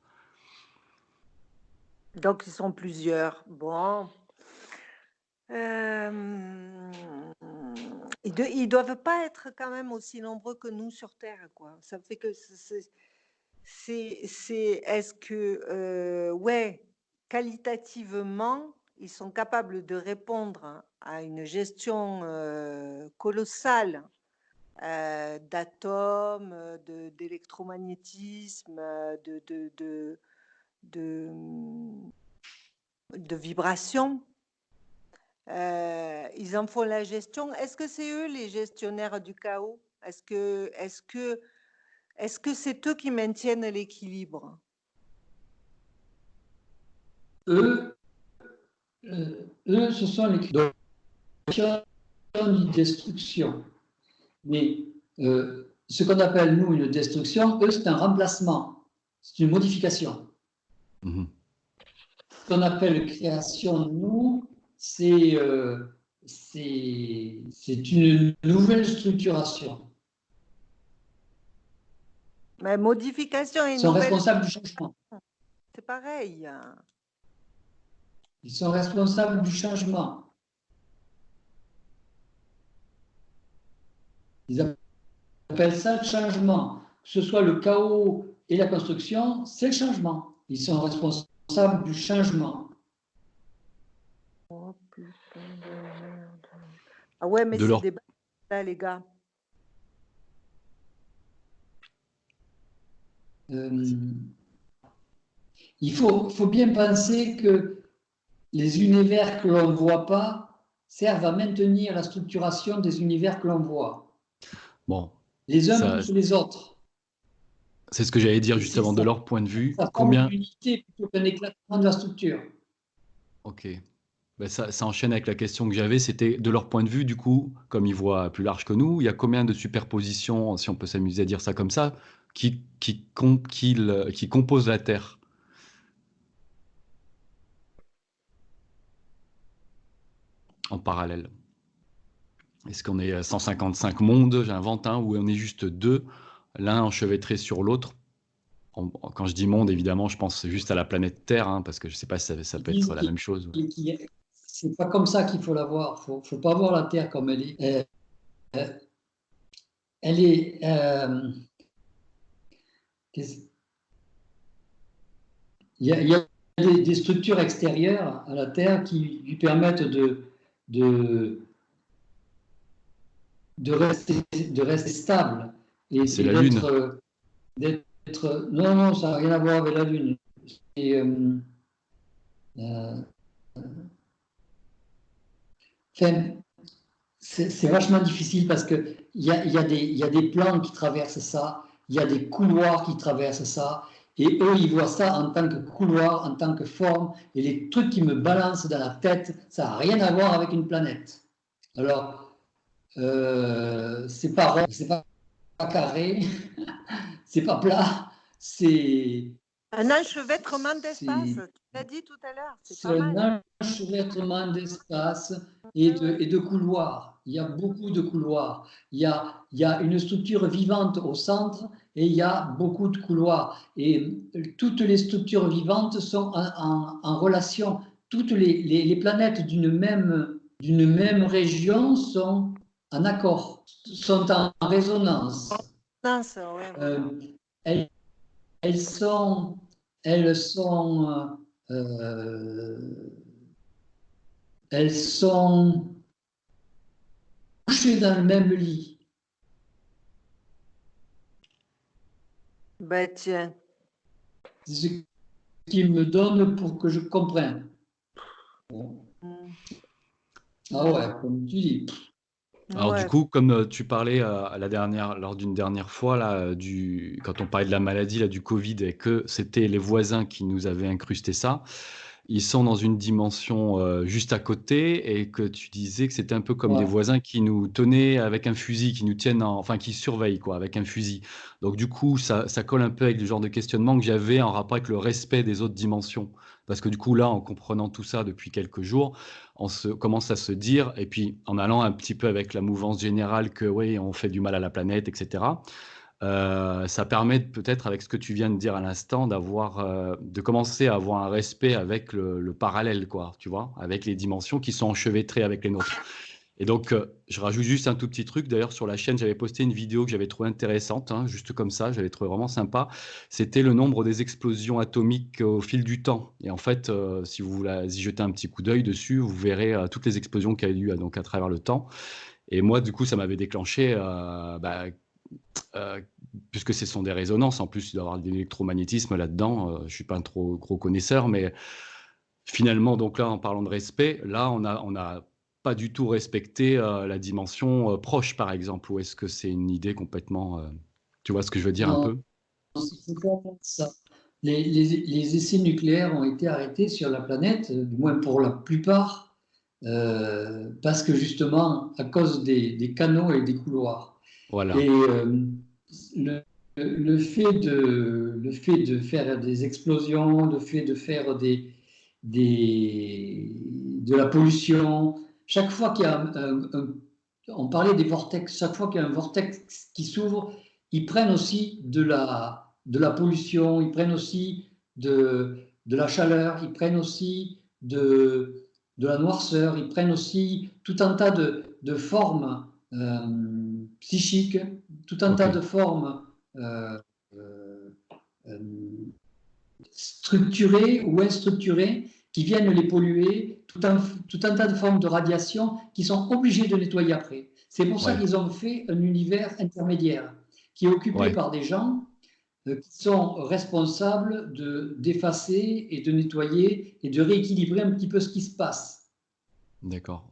Donc ils sont plusieurs. Bon. Ils doivent pas être quand même aussi nombreux que nous sur Terre, quoi. Ça fait que est-ce que ouais, qualitativement ils sont capables de répondre à une gestion colossale d'atomes, d'électromagnétisme, de vibrations. Ils en font la gestion. Est-ce que c'est eux les gestionnaires du chaos? Est-ce que c'est eux qui maintiennent l'équilibre? Eux, ce sont les créateurs de destruction. Mais ce qu'on appelle, nous, une destruction, eux, c'est un remplacement. C'est une modification. Ce qu'on appelle création, nous, c'est une nouvelle structuration. Mais modification et ils sont responsables du changement. C'est pareil. Ils sont responsables du changement. Ils appellent ça le changement. Que ce soit le chaos et la construction, c'est le changement. Ils sont responsables du changement. Oh putain de merde. Ah ouais, mais c'est des là, les gars. Il faut bien penser que les univers que l'on ne voit pas servent à maintenir la structuration des univers que l'on voit. Bon. Les uns plus les autres. C'est ce que j'allais dire justement, de leur point de vue. Ça forme une unité plutôt qu'un éclatement de la structure. Ok. Ben ça enchaîne avec la question que j'avais, c'était de leur point de vue, du coup, comme ils voient plus large que nous, il y a combien de superpositions, si on peut s'amuser à dire ça comme ça, qui composent la Terre? En parallèle. Est-ce qu'on est à 155 mondes, j'invente un, ou on est juste deux, l'un enchevêtré sur l'autre? Quand je dis monde, évidemment, je pense juste à la planète Terre, hein, parce que je ne sais pas si ça peut être la même chose. C'est pas comme ça qu'il faut la voir. Il ne faut pas voir la Terre comme elle est. Elle est. Il y a des structures extérieures à la Terre qui lui permettent de rester stable. C'est la Lune. Non, ça n'a rien à voir avec la Lune. C'est vachement difficile parce qu'il y a des plans qui traversent ça, il y a des couloirs qui traversent ça, et eux, ils voient ça en tant que couloir, en tant que forme, et les trucs qui me balancent dans la tête, ça n'a rien à voir avec une planète. Alors, c'est pas rond, c'est pas carré, c'est pas plat, c'est... Un enchevêtrement d'espace, tu l'as dit tout à l'heure. C'est un enchevêtrement d'espace et de couloirs. Il y a beaucoup de couloirs. Il y a une structure vivante au centre et il y a beaucoup de couloirs. Et toutes les structures vivantes sont en relation. toutes les planètes d'une même région sont en accord, sont en résonance. Non, ça, ouais, voilà. Elles, elles sont, elles sont, elles sont couchées dans le même lit. Ben tiens. C'est ce qu'il me donne pour que je comprenne. Bon. Ah ouais, comme tu dis. Alors du Ouais. coup, comme tu parlais lors d'une dernière fois, là, quand on parlait de la maladie, là, du Covid, et que c'était les voisins qui nous avaient incrusté ça, ils sont dans une dimension juste à côté, et que tu disais que c'était un peu comme des Ouais. voisins qui nous tenaient avec un fusil, qui nous tiennent, enfin qui surveillent quoi, avec un fusil. Donc du coup, ça colle un peu avec le genre de questionnement que j'avais en rapport avec le respect des autres dimensions. Parce que du coup, là, en comprenant tout ça depuis quelques jours, on commence à se dire, et puis en allant un petit peu avec la mouvance générale que oui, on fait du mal à la planète, etc. Ça permet peut-être, avec ce que tu viens de dire à l'instant, de commencer à avoir un respect avec le parallèle, quoi, tu vois, avec les dimensions qui sont enchevêtrées avec les nôtres. Et donc, je rajoute juste un tout petit truc. D'ailleurs, sur la chaîne, j'avais posté une vidéo que j'avais trouvée intéressante, hein, juste comme ça, j'avais trouvé vraiment sympa. C'était le nombre des explosions atomiques au fil du temps. Et en fait, si vous y jetez un petit coup d'œil dessus, vous verrez toutes les explosions qu'il y a eu donc à travers le temps. Et moi, du coup, ça m'avait déclenché, euh, puisque ce sont des résonances, en plus d'avoir de l'électromagnétisme là-dedans, je suis pas un trop gros connaisseur, mais finalement, donc là, en parlant de respect, là, on a pas du tout respecté la dimension proche, par exemple, ou est-ce que c'est une idée complètement, tu vois ce que je veux dire un Non, peu? c'est pas ça. Les essais nucléaires ont été arrêtés sur la planète, du moins pour la plupart, parce que justement, à cause des canaux et des couloirs. Voilà. Et le, le fait de faire des explosions, le fait de faire de la pollution, chaque fois qu'il y a on parlait des vortex, chaque fois qu'il y a un vortex qui s'ouvre, ils prennent aussi de la pollution, ils prennent aussi de la chaleur, ils prennent aussi de la noirceur, ils prennent aussi tout un tas de formes psychiques, tout un tas Ok. de formes euh, euh, euh, structurées ou instructurées qui viennent les polluer, tout un tas de formes de radiation qui sont obligés de nettoyer après. C'est pour ça Ouais. qu'ils ont fait un univers intermédiaire qui est occupé Ouais. par des gens qui sont responsables d'effacer et de nettoyer et de rééquilibrer un petit peu ce qui se passe. D'accord.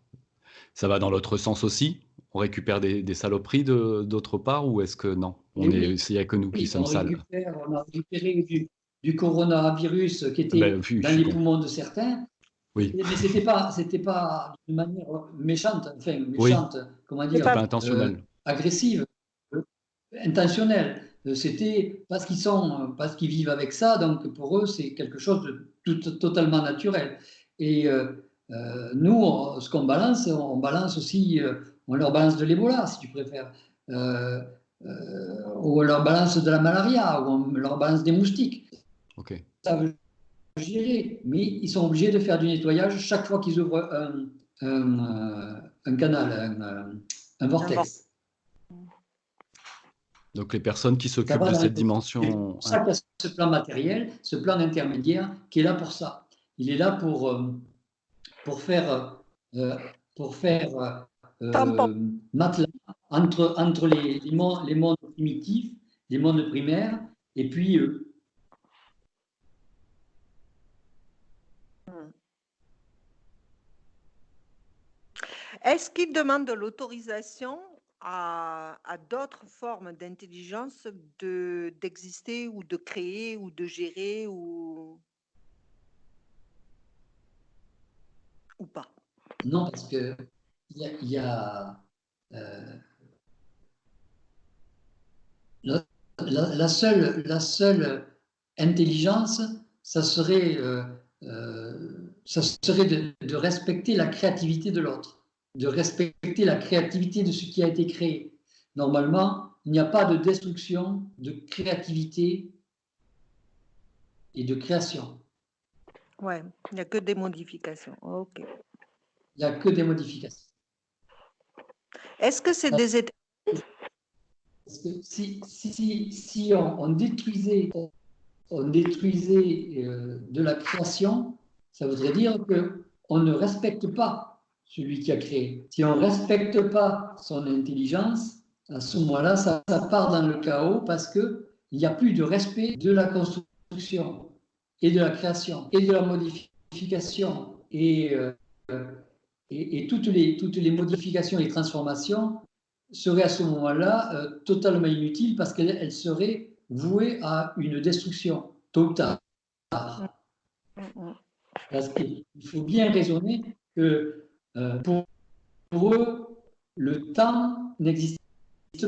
Ça va dans l'autre sens aussi? On récupère des saloperies d'autre part, ou est-ce que non? Et oui, Il n'y a que nous qui sommes sales. on a récupéré du coronavirus qui Ben, était je dans suis les con. poumons de certains, Oui. mais c'était pas d'une manière méchante, enfin Oui. méchante, comment C'est dire, C'est pas pas intentionnel. agressive, euh, intentionnelle. C'était parce qu'ils vivent avec ça, donc pour eux c'est quelque chose de totalement naturel. Et nous, ce qu'on balance, on balance aussi, on leur balance de l'Ebola, si tu préfères. Ou on leur balance de la malaria, ou on leur balance des moustiques. Ok. Ça veut gérer, mais ils sont obligés de faire du nettoyage chaque fois qu'ils ouvrent un canal, un important. vortex. Donc les personnes qui Ça s'occupent va de dans les cette deux sens. C'est pour dimension. ça qu'il y a ce plan matériel, ce plan intermédiaire qui est là pour ça. Il est là pour faire, euh, pour faire Tampon. matelas entre les mondes primitifs, les mondes primaires, et puis Est-ce qu'ils demandent l'autorisation à d'autres formes d'intelligence d'exister ou de créer ou de gérer ou pas? non, parce que il y a la, la seule intelligence, ça serait de respecter la créativité de l'autre, de respecter la créativité de ce qui a été créé. Normalement, il n'y a pas de destruction de créativité et de création. Ouais, il n'y a que des modifications. Ok. Il n'y a que des modifications. Est-ce que c'est des états? Parce que si on détruisait, de la création, ça voudrait dire qu'on ne respecte pas celui qui a créé. Si on ne respecte pas son intelligence, à ce moment-là, ça part dans le chaos parce qu'il n'y a plus de respect de la construction et de la création et de la modification et toutes les modifications et transformations seraient à ce moment-là totalement inutiles parce qu'elles seraient vouées à une destruction tôt ou tard. Parce qu'il faut bien raisonner que pour eux, le temps n'existe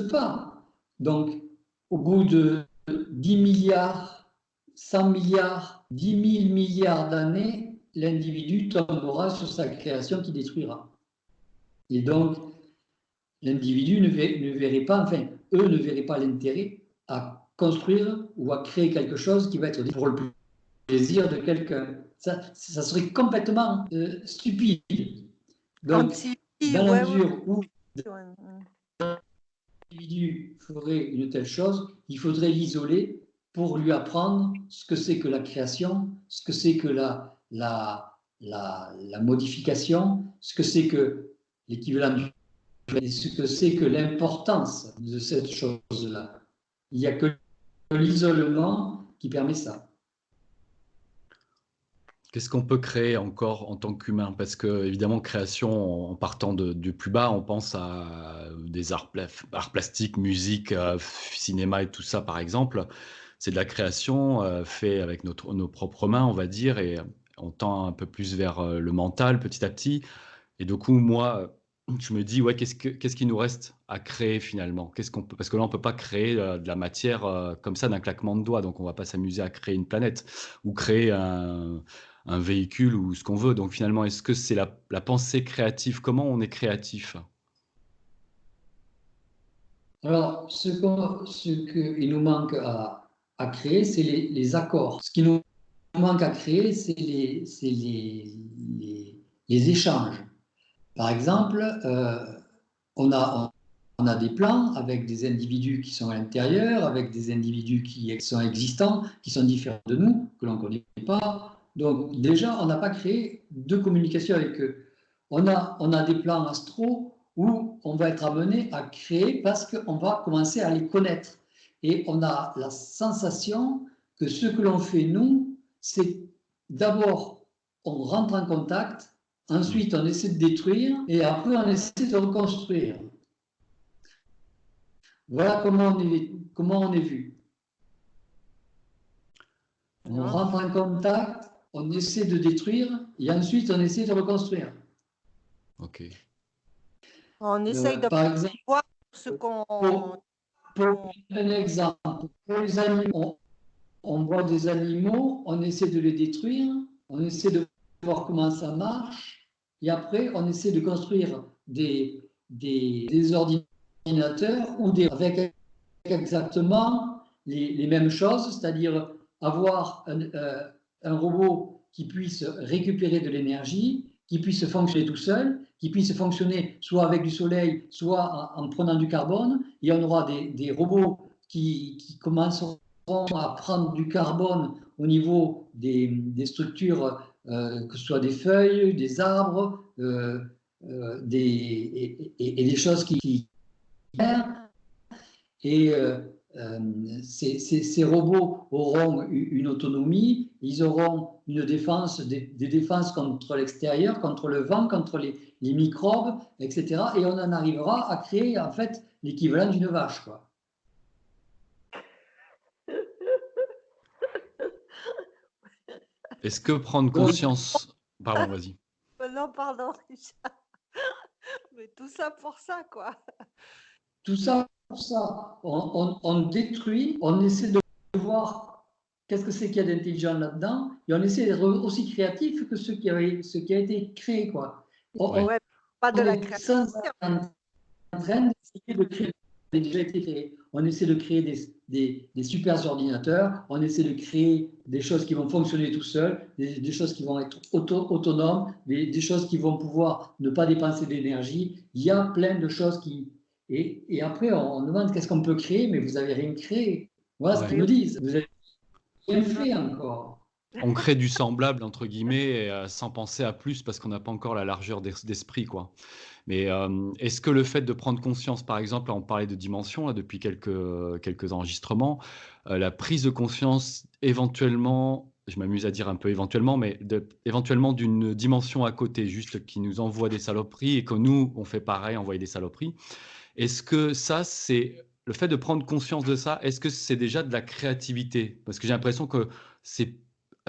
pas. Donc, au bout de 10 milliards, 100 milliards, 10 000 milliards d'années, l'individu tombera sur sa création qui détruira. Et donc, l'individu ne verrait pas, enfin, eux ne verraient pas l'intérêt à construire ou à créer quelque chose qui va être pour le plaisir de quelqu'un. Ça serait complètement stupide. Donc, dans la mesure où l'individu ferait une telle chose, il faudrait l'isoler pour lui apprendre ce que c'est que la création, ce que c'est que la modification, ce que c'est que l'équivalent du et ce que c'est que l'importance de cette chose-là. Il n'y a que l'isolement qui permet ça. Qu'est-ce qu'on peut créer encore en tant qu'humain? Parce que, évidemment, création, en partant du plus bas, on pense à des arts plastiques, musique, cinéma et tout ça, par exemple. C'est de la création fait avec nos propres mains, on va dire, et on tend un peu plus vers le mental petit à petit. Et du coup, moi, je me dis, ouais, qu'est-ce qui nous reste à créer finalement? Parce que là, on peut pas créer de la matière comme ça d'un claquement de doigts. Donc, on va pas s'amuser à créer une planète ou créer un véhicule ou ce qu'on veut. Donc, finalement, est-ce que c'est la pensée créative? Comment on est créatif? Alors, ce qu'il nous manque à créer, c'est les accords. Ce qui nous manque à créer, c'est les échanges. Par exemple, on a des plans avec des individus qui sont à l'intérieur, avec des individus qui sont existants, qui sont différents de nous, que l'on ne connaît pas. Donc déjà, on n'a pas créé de communication avec eux. On a des plans astraux où on va être amené à créer parce qu'on va commencer à les connaître. Et on a la sensation que ce que l'on fait, nous, c'est d'abord, on rentre en contact. Ensuite, on essaie de détruire et après, on essaie de reconstruire. Voilà comment on est vu. On rentre en contact, on essaie de détruire et ensuite, on essaie de reconstruire. Ok. On essaye de par exemple, voir ce qu'on... Pour un exemple, pour les animaux, on voit des animaux, on essaie de les détruire, on essaie de voir comment ça marche, et après, on essaie de construire des ordinateurs avec exactement les mêmes choses, c'est-à-dire avoir un robot qui puisse récupérer de l'énergie, qui puisse fonctionner tout seul, qui puisse fonctionner soit avec du soleil, soit en prenant du carbone, et on aura des robots qui commenceront à prendre du carbone au niveau des structures, que ce soit des feuilles, des arbres, et des choses qui et ces robots auront une autonomie, ils auront une défense, des défenses contre l'extérieur, contre le vent, contre les microbes, etc. Et on en arrivera à créer en fait l'équivalent d'une vache, quoi. Est-ce que prendre conscience... Pardon, vas-y. Non, pardon, Richard. Mais tout ça pour ça, quoi. Tout ça pour ça. On détruit, on essaie de voir qu'est-ce que c'est qu'il y a d'intelligent là-dedans, et on essaie d'être aussi créatif que ce qui a été créé, quoi. Ouais, pas de la création. En train d'essayer de créer déjà été créé. On essaie de créer des super ordinateurs, on essaie de créer des choses qui vont fonctionner tout seuls, des choses qui vont être autonomes, des choses qui vont pouvoir ne pas dépenser d'énergie. Il y a plein de choses qui... Et après, on demande qu'est-ce qu'on peut créer, mais vous n'avez rien créé. Voilà ce qu'ils nous disent. Vous n'avez rien fait encore. On crée du semblable, entre guillemets, sans penser à plus parce qu'on n'a pas encore la largeur d'esprit, quoi. Mais est-ce que le fait de prendre conscience, par exemple, là, on parlait de dimension là, depuis quelques enregistrements, la prise de conscience éventuellement, je m'amuse à dire un peu éventuellement, mais éventuellement d'une dimension à côté, juste qui nous envoie des saloperies et que nous, on fait pareil, envoyer des saloperies. Est-ce que ça, c'est le fait de prendre conscience de ça, est-ce que c'est déjà de la créativité? Parce que j'ai l'impression que c'est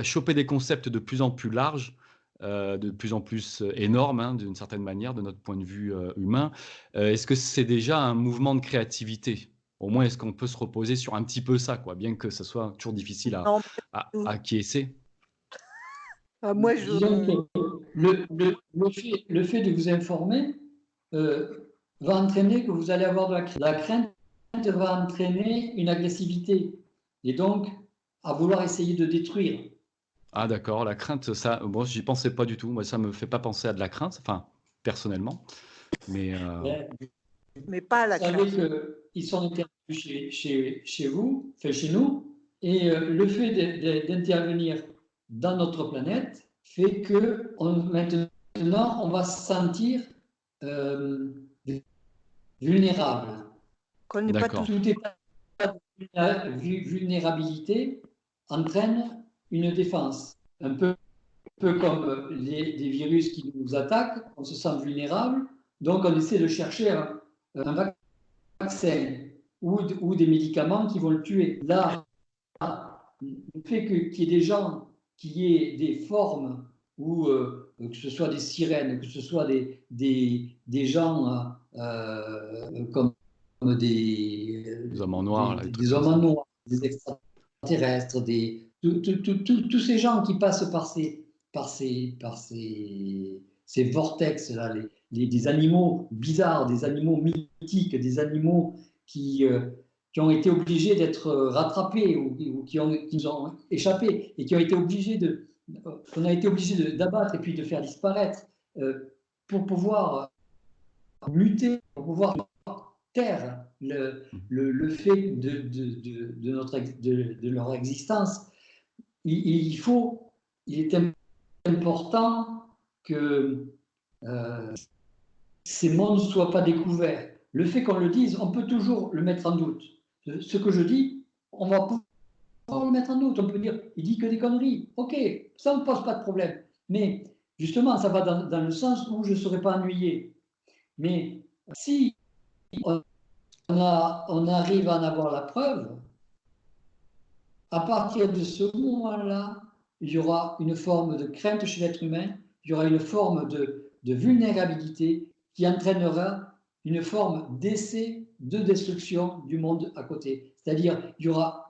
choper des concepts de plus en plus larges, de plus en plus énormes, hein, d'une certaine manière, de notre point de vue humain. Est-ce que c'est déjà un mouvement de créativité? Au moins, est-ce qu'on peut se reposer sur un petit peu ça, quoi, bien que ce soit toujours difficile Non, à acquiescer? moi, Disons que le fait de vous informer va entraîner que vous allez avoir de la crainte. La crainte va entraîner une agressivité et donc à vouloir essayer de détruire. Ah d'accord, la crainte, ça, bon, j'y pensais pas du tout. Moi, ça me fait pas penser à de la crainte, enfin, personnellement. Mais mais pas la Vous savez crainte. qu'ils sont intervenus chez vous, enfin chez nous, et le fait d'intervenir dans notre planète fait que maintenant on va se sentir euh, vulnérable. Qu'on n'est pas tous. d'accord, Tout état de vulnérabilité entraîne une défense. Un peu comme des virus qui nous attaquent, on se sent vulnérable, donc on essaie de chercher un vaccin ou des médicaments qui vont le tuer. Là, le fait qu'il y ait des gens, qu'il y ait des formes, ou que ce soit des sirènes, que ce soit des gens comme les hommes en noir, là, des trucs des comme hommes en ça. noir, des extraterrestres, tous ces gens qui passent ces vortex-là, des animaux bizarres, des animaux mythiques, des animaux qui ont été obligés d'être rattrapés ou qui nous ont échappé et qui ont été obligés qu'on a été obligé d'abattre et puis de faire disparaître pour pouvoir muter, pour pouvoir taire le fait de leur existence. Il est important que ces mondes ne soient pas découverts. Le fait qu'on le dise, on peut toujours le mettre en doute. Ce que je dis, on va pouvoir le mettre en doute. On peut dire, il dit que des conneries. Ok, ça ne pose pas de problème. Mais justement, ça va dans le sens où je ne serai pas ennuyé. Mais si on arrive à en avoir la preuve, à partir de ce moment-là, il y aura une forme de crainte chez l'être humain, il y aura une forme de vulnérabilité qui entraînera une forme d'essai de destruction du monde à côté. C'est-à-dire, il y aura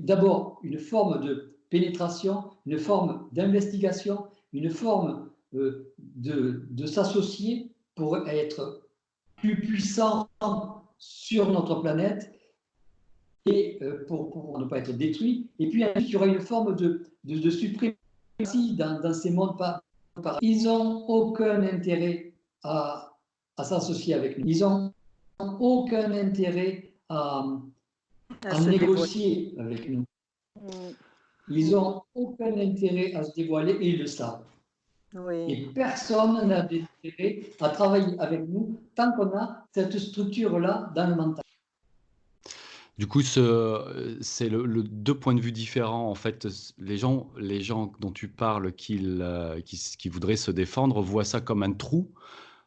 d'abord une forme de pénétration, une forme d'investigation, une forme de s'associer pour être plus puissant sur notre planète et pour ne pas être détruit. Et puis, il y aura une forme de suprématie dans ces mondes par. Ils n'ont aucun intérêt à s'associer avec nous. Ils n'ont aucun intérêt à négocier avec nous. Ils n'ont aucun intérêt à se dévoiler et ils le savent. Oui. Et personne n'a d'intérêt à travailler avec nous tant qu'on a cette structure-là dans le mental. Du coup, c'est deux points de vue différents. En fait, les gens dont tu parles qui voudraient se défendre voient ça comme un trou.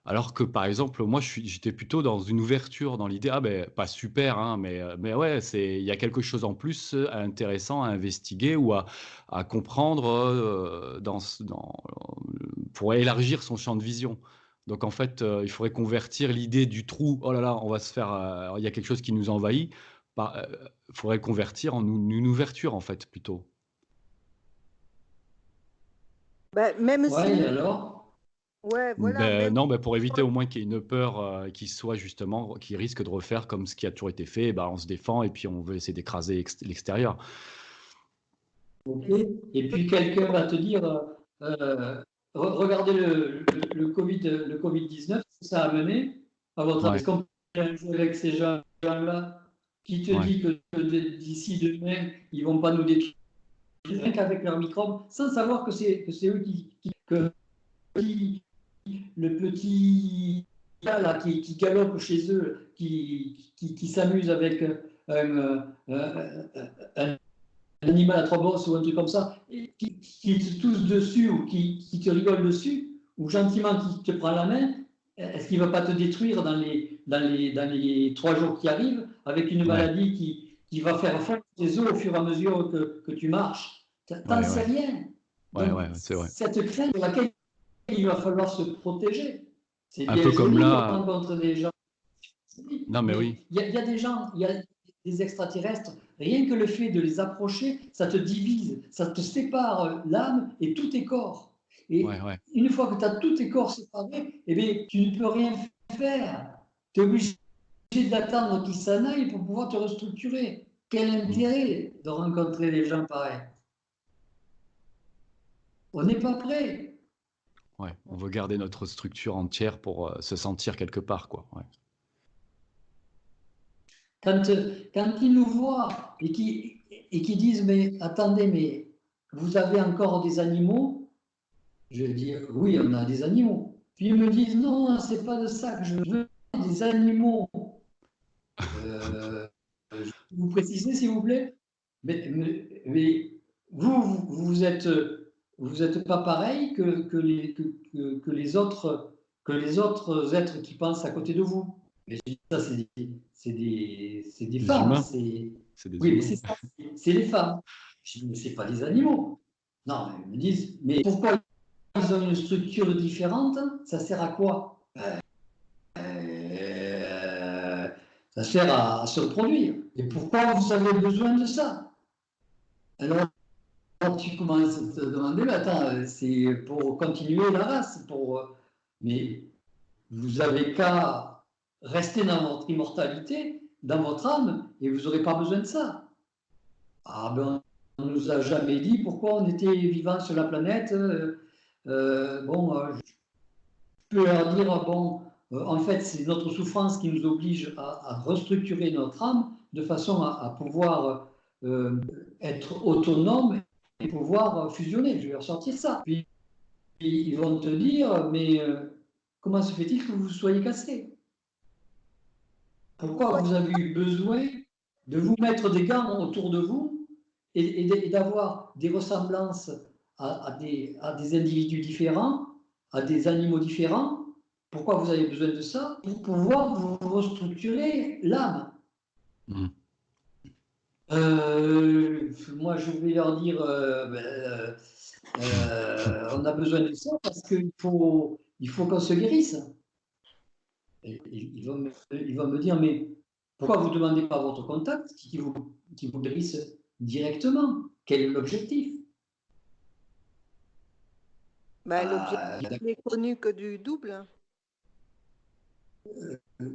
Alors que, par exemple, moi, j'étais plutôt dans une ouverture, dans l'idée, ah ben, pas super, hein, mais ouais, il y a quelque chose en plus intéressant à investiguer ou à comprendre pour élargir son champ de vision. Donc, en fait, il faudrait convertir l'idée du trou, oh là là, on va se faire, il y a quelque chose qui nous envahit, il faudrait convertir en une ouverture, en fait, plutôt. Ben, même Ouais, si, alors Ouais, voilà, Ben, même non, ben, pour éviter au moins qu'il y ait une peur qui soit justement, qui risque de refaire comme ce qui a toujours été fait, ben, on se défend et puis on veut essayer d'écraser l'extérieur. Ok. Et puis quelqu'un va te dire, regardez le Covid, le Covid-19, ça a mené à votre avis. Ouais, Est-ce qu'on peut jouer avec ces gens-là qui te ouais, dit que d'ici demain, ils ne vont pas nous détruire rien qu'avec leurs microbes, sans savoir que c'est eux qui le petit gars là, qui galope chez eux, qui s'amuse avec un animal à trois bosses ou un truc comme ça, et qui te tousse dessus ou qui te rigole dessus, ou gentiment qui te prend la main, est-ce qu'il ne va pas te détruire dans les 3 jours qui arrivent avec une ouais, maladie qui va faire fondre tes os au fur et à mesure que tu marches? T'en ouais, sais ouais, rien. ouais, Donc, ouais, c'est vrai. cette crainte de laquelle il va falloir se protéger. C'est Un bien peu comme joli de là, rencontrer des gens, non mais mais oui, il y a des gens, il y a des extraterrestres, rien que le fait de les approcher, ça te divise, ça te sépare l'âme et tous tes corps. ouais, Et ouais. une fois que tu as tous tes corps séparés, eh bien, tu ne peux rien faire. Tu es obligé d'attendre qu'ils s'en aillent pour pouvoir te restructurer. Quel Mm. intérêt de rencontrer des gens pareils? On n'est pas prêt. Ouais, on veut garder notre structure entière pour se sentir quelque part, quoi. Ouais. Quand ils nous voient et qui disent, mais attendez, mais vous avez encore des animaux? Je dis, oui, on a des animaux. Puis ils me disent, non, c'est pas de ça que je veux, des animaux. Euh, vous précisez, s'il vous plaît? Mais vous êtes pas pareil que les autres êtres qui pensent à côté de vous. Mais je dis, ça, c'est des Des femmes. humains, c'est des Oui, mais humains. c'est ça, c'est les femmes. Je dis, mais c'est pas des animaux. Non, mais ils me disent, mais pourquoi ils ont une structure différente? Ça sert à quoi? Ça sert à se reproduire. Et pourquoi vous avez besoin de ça? Alors, tu commences à te demander, mais attends, c'est pour continuer la race, mais vous avez qu'à rester dans votre immortalité, dans votre âme, et vous n'aurez pas besoin de ça. Ah ben, on ne nous a jamais dit pourquoi on était vivant sur la planète. Je peux leur dire, bon, en fait, c'est notre souffrance qui nous oblige à restructurer notre âme de façon à pouvoir être autonome et pouvoir fusionner. Je vais ressortir ça. Puis ils vont te dire, mais comment se fait-il que vous soyez cassé? Pourquoi ouais, vous avez eu besoin de vous mettre des gants autour de vous et d'avoir des ressemblances à des individus différents, à des animaux différents? Pourquoi vous avez besoin de ça? Pour pouvoir vous restructurer l'âme. Mm. Moi, je vais leur dire, on a besoin de ça parce il faut qu'on se guérisse. Et ils vont me dire, mais pourquoi vous ne demandez pas votre contact qui vous guérisse directement? Quel est l'objectif? ben, l'objectif Ah, n'est connu que du double.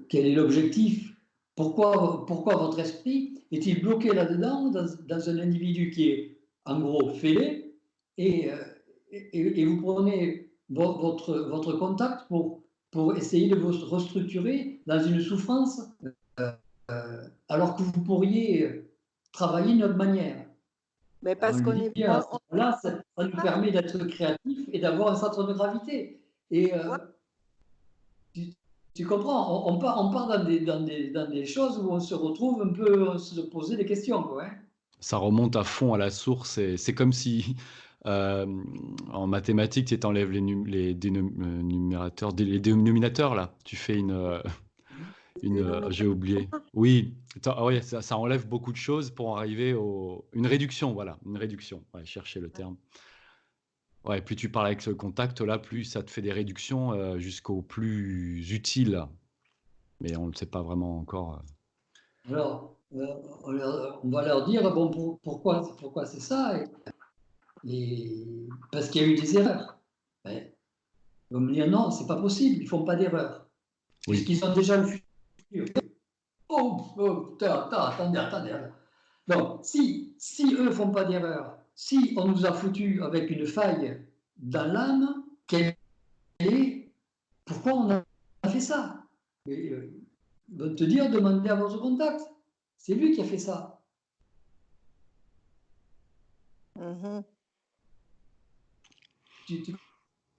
quel est l'objectif? Pourquoi votre esprit est-il bloqué là-dedans, dans un individu qui est en gros fêlé, et, et vous prenez votre contact pour essayer de vous restructurer dans une souffrance alors que vous pourriez travailler d'une autre manière? Mais On parce lui qu'on dit est, bien, à ce moment-là, ça nous permet d'être créatifs et d'avoir un centre de gravité. Et ouais, tu, tu comprends, on part dans des choses où on se retrouve un peu se poser des questions, quoi, hein. Ça remonte à fond à la source. Et c'est comme si, euh, en mathématiques, tu enlèves les numérateurs, les dénominateurs, là. Tu fais j'ai oublié. Oui, ouais, ça enlève beaucoup de choses pour arriver une réduction, voilà, une réduction. Ouais, chercher le terme. Ouais, plus tu parles avec ce contact-là, plus ça te fait des réductions jusqu'au plus utile. Mais on ne le sait pas vraiment encore. Alors, on va leur dire, bon, pourquoi c'est ça? Parce qu'il y a eu des erreurs. Ouais. Ils vont me dire non, c'est pas possible, ils font pas d'erreur. Oui. Puisqu'ils ont déjà le futur. Oh, attendez. Donc, si eux font pas d'erreur, si on nous a foutu avec une faille dans l'âme, quelle est, pourquoi on a fait ça? Ils vont te dire, demandez à votre contact. C'est lui qui a fait ça. Mhm. Tu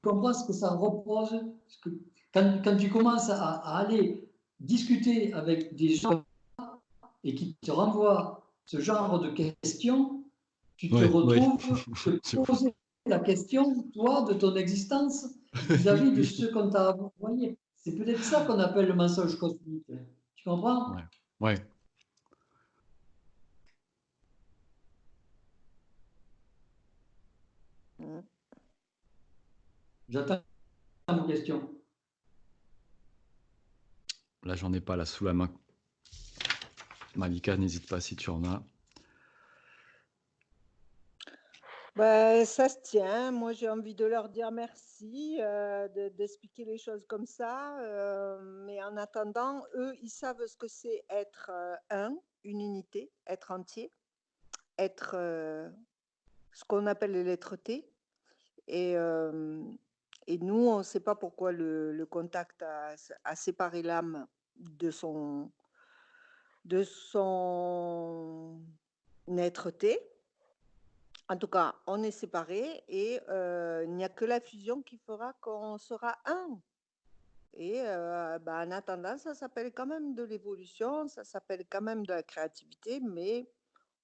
comprends ce que ça repose? Quand tu commences à aller discuter avec des gens et qui te renvoient ce genre de questions, tu te Ouais, ouais. retrouves te poser la question, toi, de ton existence vis-à-vis de ce qu'on t'a envoyé. C'est peut-être ça qu'on appelle le mensonge cosmique. Tu comprends? Ouais. Ouais. Mhm. J'attends vos questions. Là, j'en ai pas là sous la main. Malika, n'hésite pas si tu en as. Ben, ça se tient. Moi, j'ai envie de leur dire merci, d'expliquer les choses comme ça. Mais en attendant, eux, ils savent ce que c'est être une unité, être entier, être ce qu'on appelle les lettres T. Et, et nous, on ne sait pas pourquoi le contact a séparé l'âme de son être-té. En tout cas, on est séparés et il n'y a que la fusion qui fera qu'on sera un. Et en attendant, ça s'appelle quand même de l'évolution, ça s'appelle quand même de la créativité, mais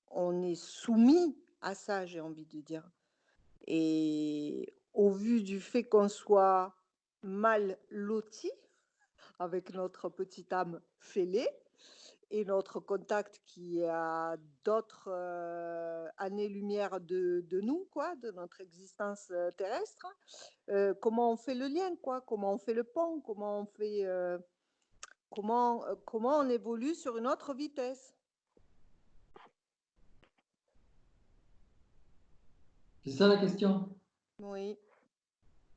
on est soumis à ça, j'ai envie de dire. Et au vu du fait qu'on soit mal loti avec notre petite âme fêlée et notre contact qui a d'autres années-lumière de nous, quoi, de notre existence terrestre, comment on fait le lien, quoi, comment on fait le pont, comment on fait, comment on évolue sur une autre vitesse. C'est ça la question. Oui.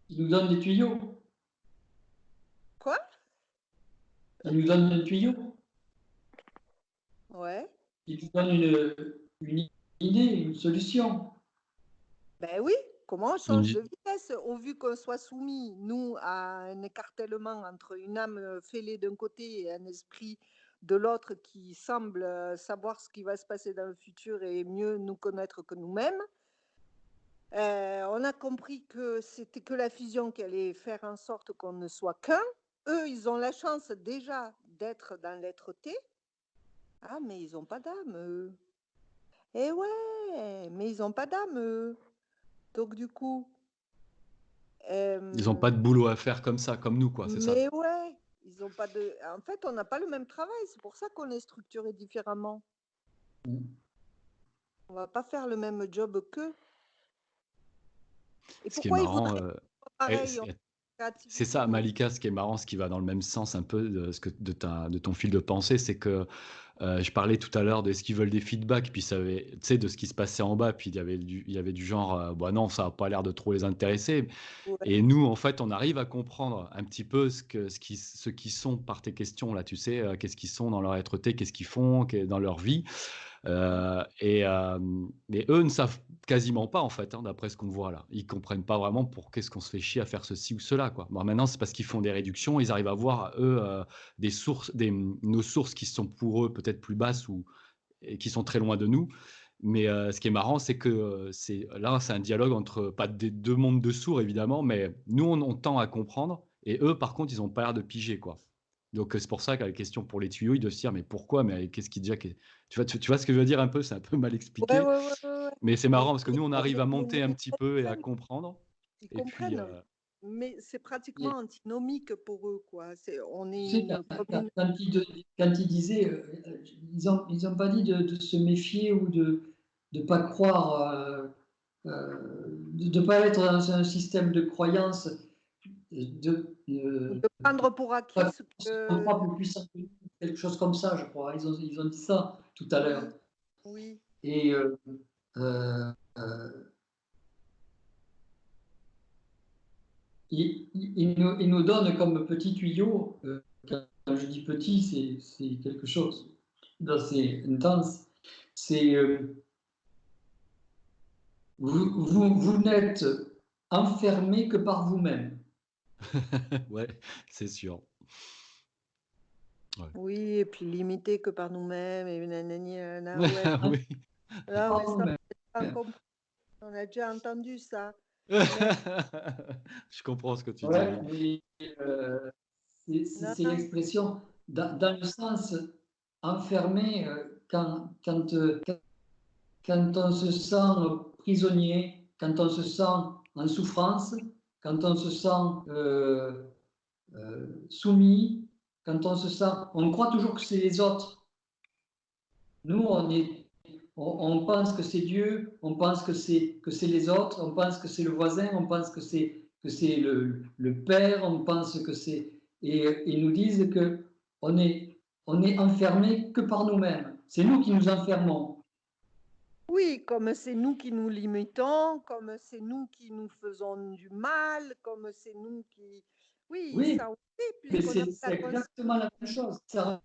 Ils nous donnent des tuyaux. Quoi? Ils nous donnent un tuyau. Ouais. Ils nous donnent une idée, une solution. Ben oui, comment on Une change de vie- vitesse au vu qu'on soit soumis, nous, à un écartèlement entre une âme fêlée d'un côté et un esprit de l'autre qui semble savoir ce qui va se passer dans le futur et mieux nous connaître que nous-mêmes. On a compris que c'était que la fusion qui allait faire en sorte qu'on ne soit qu'un. Eux, ils ont la chance déjà d'être dans l'être T. Ah, mais ils n'ont pas d'âme, eux. Eh ouais, mais ils n'ont pas d'âme, eux. Donc du coup, Ils n'ont pas de boulot à faire comme ça, comme nous, quoi, c'est ça. mais ouais, ils ont pas de. En fait, on n'a pas le même travail. C'est pour ça qu'on est structuré différemment. On va pas faire le même job qu'eux. Et Ce qui est pourquoi ils marrant, voudraient faire pareil en c'est créativité, ça, moi Malika, ce qui est marrant, ce qui va dans le même sens un peu de ton fil de pensée, c'est que je parlais tout à l'heure de ce qu'ils veulent des feedbacks, puis ça avait, tu sais, de ce qui se passait en bas, puis il y avait du genre, bah non, ça n'a pas l'air de trop les intéresser. Ouais. Et nous, en fait, on arrive à comprendre un petit peu ce qui sont par tes questions là, tu sais, qu'est-ce qu'ils sont dans leur être-té, qu'est-ce qu'ils font dans leur vie. Mais eux ne savent quasiment pas, en fait, hein, d'après ce qu'on voit là. Ils comprennent pas vraiment pour qu'est-ce qu'on se fait chier à faire ceci ou cela, quoi. Bon, maintenant, c'est parce qu'ils font des réductions, ils arrivent à voir, eux, des sources, nos sources qui sont pour eux peut-être plus basses et qui sont très loin de nous. Mais ce qui est marrant, c'est que là, c'est un dialogue entre, pas des deux mondes de sourds, évidemment, mais nous, on tend à comprendre, et eux, par contre, ils n'ont pas l'air de piger, quoi. Donc, c'est pour ça que la question pour les tuyaux, ils doivent se dire, mais pourquoi? Mais qu'est-ce qui déjà. Tu vois ce que je veux dire un peu? C'est un peu mal Ouais, expliqué. ouais, ouais, ouais, ouais. Mais c'est Mais, marrant parce que nous, on arrive à monter un mais petit ils peu et à comprennent, comprendre. ils Et puis, comprennent. Mais c'est pratiquement Et, antinomique pour eux, quoi. On tu est sais, une commune. quand ils disaient, ils ont pas dit de se méfier ou de ne pas croire, de ne pas être dans un système de croyance, De prendre pour acquis pas ce son que. propre puissance, quelque chose comme ça, je crois. Ils ont dit ça tout à l'heure. Oui, oui. Et euh, il nous donne comme petit tuyau, quand je dis petit, c'est quelque chose d'assez intense, c'est vous n'êtes enfermé que par vous-même. Ouais, c'est sûr. Ouais. Oui, et puis limité que par nous-mêmes, et nanani, nanana, ouais. Oui. Non, mais Par ça, vous-même. on a compris. On a déjà entendu ça. Je comprends ce que tu dis, Ouais, oui. mais Non, c'est non. l'expression dans le sens enfermé quand on se sent prisonnier, quand on se sent en souffrance, quand on se sent soumis, quand on se sent, on croit toujours que c'est les autres. Nous, on pense que c'est Dieu, on pense que c'est les autres, on pense que c'est le voisin, on pense que c'est le père, on pense que c'est et ils nous disent que on est enfermé que par nous-mêmes. C'est nous qui nous enfermons. Oui, comme c'est nous qui nous limitons, comme c'est nous qui nous faisons du mal, comme c'est nous qui... Oui, Oui, ça aussi, mais puisqu'on n'a pas c'est la conscience. exactement la même chose. Ça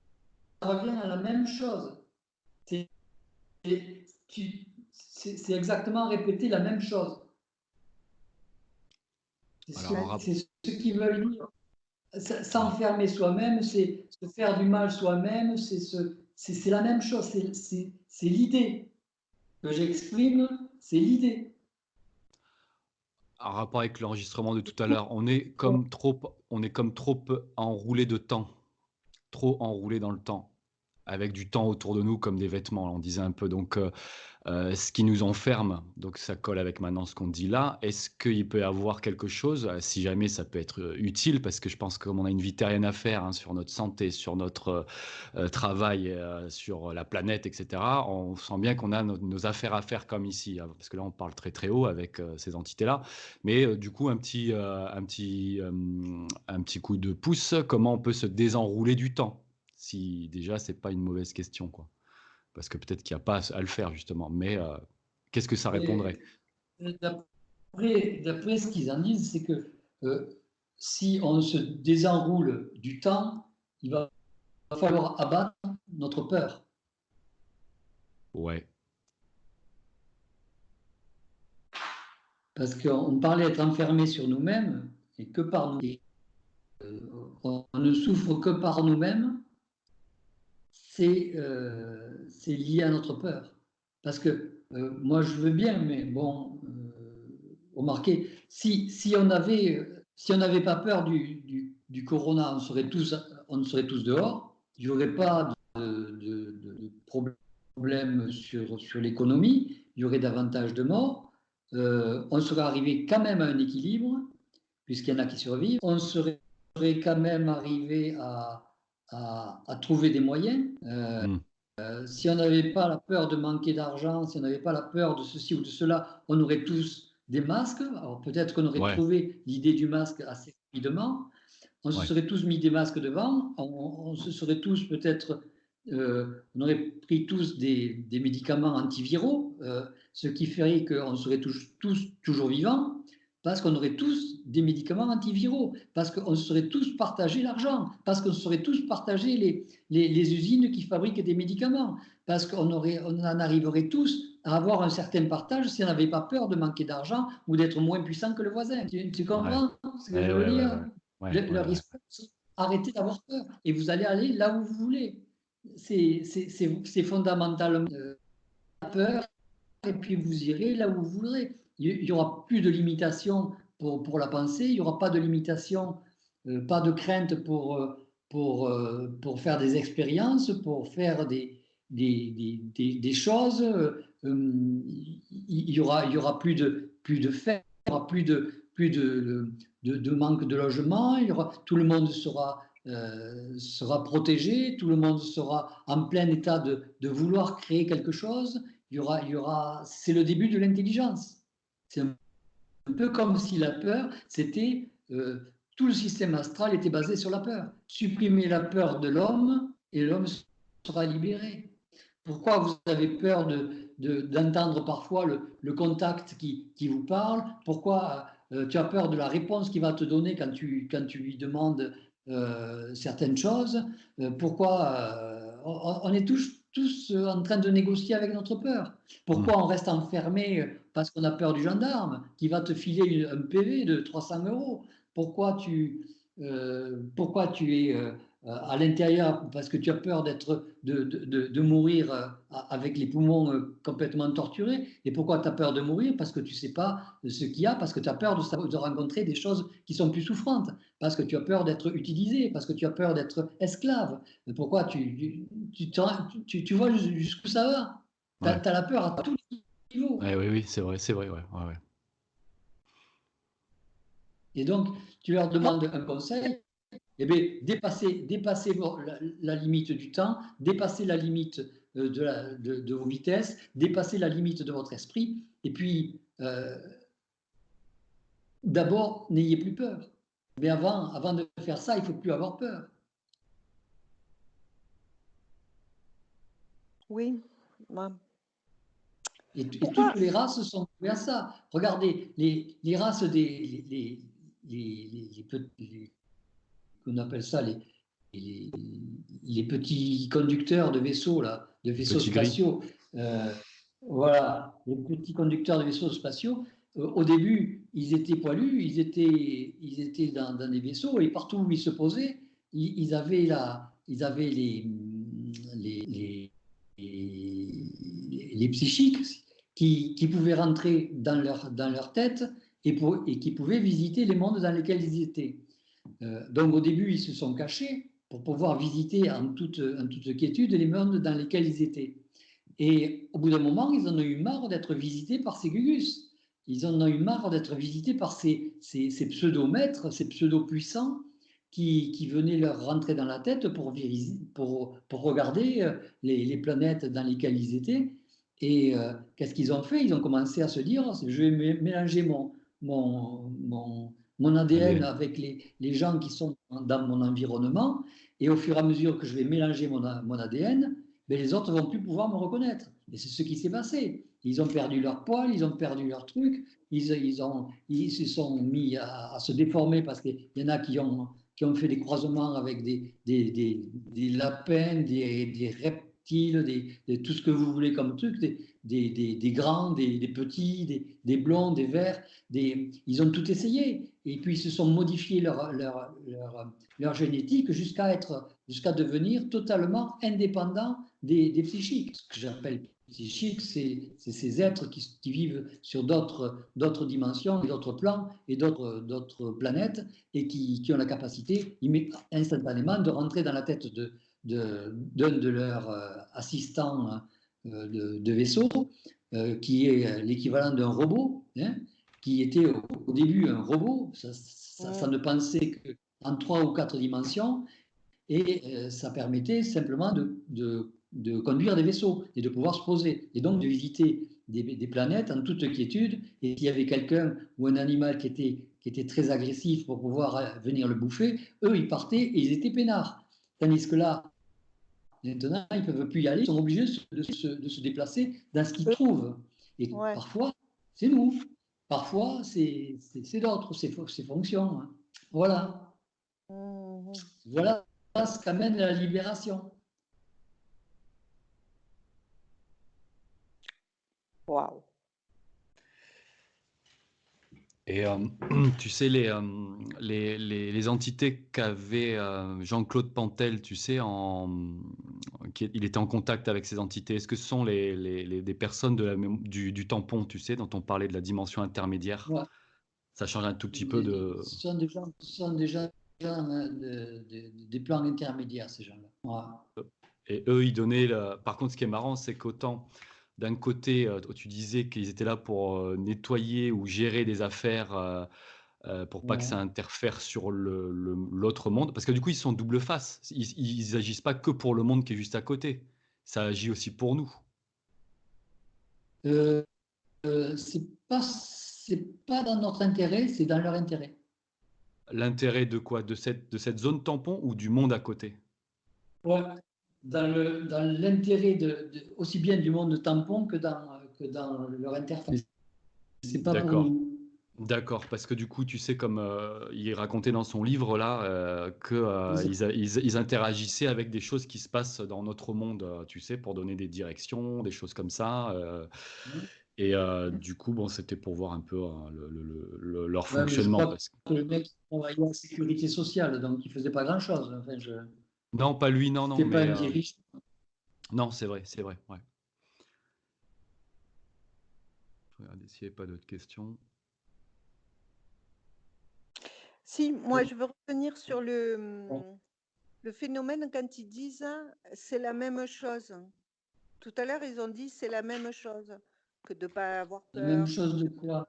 revient à la même chose. C'est c'est exactement répéter la même chose. Alors, C'est ce qu'ils veulent dire. alors, S'enfermer soi-même, c'est se faire du mal soi-même, c'est la même chose, c'est l'idée que j'exprime, c'est l'idée. en rapport avec l'enregistrement de tout à l'heure, on est comme trop enroulé de temps, trop enroulé dans le temps, avec du temps autour de nous comme des vêtements, on disait un peu. Donc, ce qui nous enferme, donc ça colle avec maintenant ce qu'on dit là. Est-ce qu'il peut y avoir quelque chose, si jamais ça peut être utile, parce que je pense que comme on a une vie terrienne à faire, hein, sur notre santé, sur notre travail, sur la planète, etc., on sent bien qu'on a nos affaires à faire comme ici, hein, parce que là on parle très très haut avec ces entités-là. Mais du coup, un petit coup de pouce, comment on peut se désenrouler du temps? Si déjà, c'est pas une mauvaise question, quoi. Parce que peut-être qu'il n'y a pas à le faire, justement. Mais qu'est-ce que ça répondrait? Et d'après ce qu'ils en disent, c'est que si on se désenroule du temps, il va falloir abattre notre peur. Ouais. Parce qu'on parlait d'être enfermé sur nous-mêmes, et que par nous. On ne souffre que par nous-mêmes, c'est lié à notre peur. Parce que moi, je veux bien, mais bon, remarquez, si on n'avait pas peur du corona, on serait tous dehors, il n'y aurait pas de problème sur l'économie, il y aurait davantage de morts, on serait arrivé quand même à un équilibre, puisqu'il y en a qui survivent, on serait quand même arrivé à trouver des moyens. Hmm. Si on n'avait pas la peur de manquer d'argent, si on n'avait pas la peur de ceci ou de cela, on aurait tous des masques. Alors peut-être qu'on aurait Ouais. trouvé l'idée du masque assez rapidement. On se Ouais. serait tous mis des masques devant. On se serait tous peut-être, on aurait pris tous des médicaments antiviraux, ce qui ferait qu'on serait tous toujours vivants. Parce qu'on aurait tous des médicaments antiviraux, parce qu'on serait tous partagé l'argent, parce qu'on serait tous partagé les usines qui fabriquent des médicaments, parce qu'on on en arriverait tous à avoir un certain partage si on n'avait pas peur de manquer d'argent ou d'être moins puissant que le voisin. Tu Ouais. comprends ce que Ouais, je veux ouais, ouais, dire? ouais. Ouais, ouais, Leur ouais. histoire, c'est arrêtez d'avoir peur et vous allez aller là où vous voulez. C'est fondamentalement la peur et puis vous irez là où vous voudrez. Il n'y aura plus de limitation pour la pensée, il n'y aura pas de limitation, pas de crainte pour faire des expériences, pour faire des choses. Il y aura plus de faits, il n'y aura plus de manque de logement, tout le monde sera protégé, tout le monde sera en plein état de vouloir créer quelque chose. C'est le début de l'intelligence. C'est un peu comme si la peur, c'était tout le système astral était basé sur la peur. Supprimer la peur de l'homme et l'homme sera libéré. Pourquoi vous avez peur d'entendre parfois le contact qui vous parle? Pourquoi tu as peur de la réponse qu'il va te donner quand tu lui demandes certaines choses. On est tous en train de négocier avec notre peur. Pourquoi on reste enfermé parce qu'on a peur du gendarme qui va te filer un PV de 300 euros? Pourquoi tu es à l'intérieur parce que tu as peur de mourir avec les poumons complètement torturés? Et pourquoi tu as peur de mourir? Parce que tu ne sais pas ce qu'il y a, parce que tu as peur de rencontrer des choses qui sont plus souffrantes, parce que tu as peur d'être utilisé, parce que tu as peur d'être esclave. Pourquoi tu vois jusqu'où ça va? Tu Ouais. as la peur à tous les niveaux. Ouais, oui, oui, c'est vrai, ouais, ouais, ouais. Et donc, tu leur demandes un conseil. Eh bien, dépasser la limite du temps, dépasser la limite de vos vitesses, dépasser la limite de votre esprit, et puis d'abord, n'ayez plus peur. Mais avant de faire ça, il ne faut plus avoir peur. Oui. Et toutes les races sont vouées à ça. Regardez, les races qu'on appelle ça les petits conducteurs de vaisseaux, là, de vaisseaux Petit gris. spatiaux. Voilà, les petits conducteurs de vaisseaux spatiaux. Au début, ils étaient poilus, ils étaient dans des vaisseaux et partout où ils se posaient, ils avaient les, les psychiques qui pouvaient rentrer dans leur tête et qui pouvaient visiter les mondes dans lesquels ils étaient. Donc au début, ils se sont cachés pour pouvoir visiter en toute quiétude les mondes dans lesquels ils étaient. Et au bout d'un moment, ils en ont eu marre d'être visités par ces gugus. Ils en ont eu marre d'être visités par ces pseudo-maîtres, ces pseudo-puissants qui venaient leur rentrer dans la tête pour regarder les planètes dans lesquelles ils étaient. Et qu'est-ce qu'ils ont fait? Ils ont commencé à se dire, je vais mélanger mon ADN avec les gens qui sont dans mon environnement, et au fur et à mesure que je vais mélanger mon ADN, ben les autres ne vont plus pouvoir me reconnaître. Et c'est ce qui s'est passé. Ils ont perdu leur poil, ils ont perdu leur truc, ils se sont mis à se déformer parce qu'il y en a qui ont fait des croisements avec des lapins, des reptiles, tout ce que vous voulez comme truc, des grands, des petits, des blonds, des verts. Ils ont tout essayé. Et puis ils se sont modifiés leur génétique jusqu'à devenir totalement indépendants des psychiques. Ce que j'appelle psychiques, c'est ces êtres qui vivent sur d'autres dimensions, d'autres plans et d'autres planètes et qui ont la capacité instantanément de rentrer dans la tête d'un de leurs assistants de vaisseau, qui est l'équivalent d'un robot, hein, qui était au début un robot. Ça ne pensait qu'en 3 ou 4 dimensions, et ça permettait simplement de conduire des vaisseaux et de pouvoir se poser, et donc de visiter des planètes en toute quiétude. Et s'il y avait quelqu'un ou un animal qui était très agressif pour pouvoir venir le bouffer, eux, ils partaient et ils étaient peinards. Tandis que là, maintenant, ils ne peuvent plus y aller, ils sont obligés de se déplacer dans ce qu'ils trouvent. Et parfois, c'est nous. Parfois, c'est d'autres, c'est fonctions. Hein. Voilà. Voilà ce qu'amène la libération. Waouh. Et tu sais, les entités qu'avait Jean-Claude Pantel, tu sais, il était en contact avec ces entités. Est-ce que ce sont des personnes du tampon, tu sais, dont on parlait de la dimension intermédiaire? Ouais. Ça change un tout petit peu de... Ce sont des gens des plans intermédiaires, ces gens-là. Ouais. Et eux, ils donnaient... Par contre, ce qui est marrant, c'est qu'autant, d'un côté, tu disais qu'ils étaient là pour nettoyer ou gérer des affaires pour pas que ça interfère sur l'autre monde. Parce que du coup, ils sont double face. Ils agissent pas que pour le monde qui est juste à côté. Ça agit aussi pour nous. C'est pas dans notre intérêt, c'est dans leur intérêt. L'intérêt de quoi? De cette zone tampon ou du monde à côté? Ouais. Dans l'intérêt aussi bien du monde tampon que dans leur interface. C'est pas pour D'accord. nous. D'accord, parce que du coup, tu sais, comme il racontait dans son livre là, ils interagissaient avec des choses qui se passent dans notre monde, tu sais, pour donner des directions, des choses comme ça. Et du coup, bon, c'était pour voir un peu leur Ouais, mais je fonctionnement. crois que le mec travaillait en sécurité sociale, donc il faisait pas grand-chose. Enfin, Non, pas lui, non, non, c'était pas mais un dirigeant. non, c'est vrai, ouais. Je vais regarder s'il n'y avait pas d'autres questions. Si, moi, je veux revenir sur Bon, le phénomène quand ils disent c'est la même chose. Tout à l'heure, ils ont dit c'est la même chose que de ne pas avoir la même peur, chose de quoi?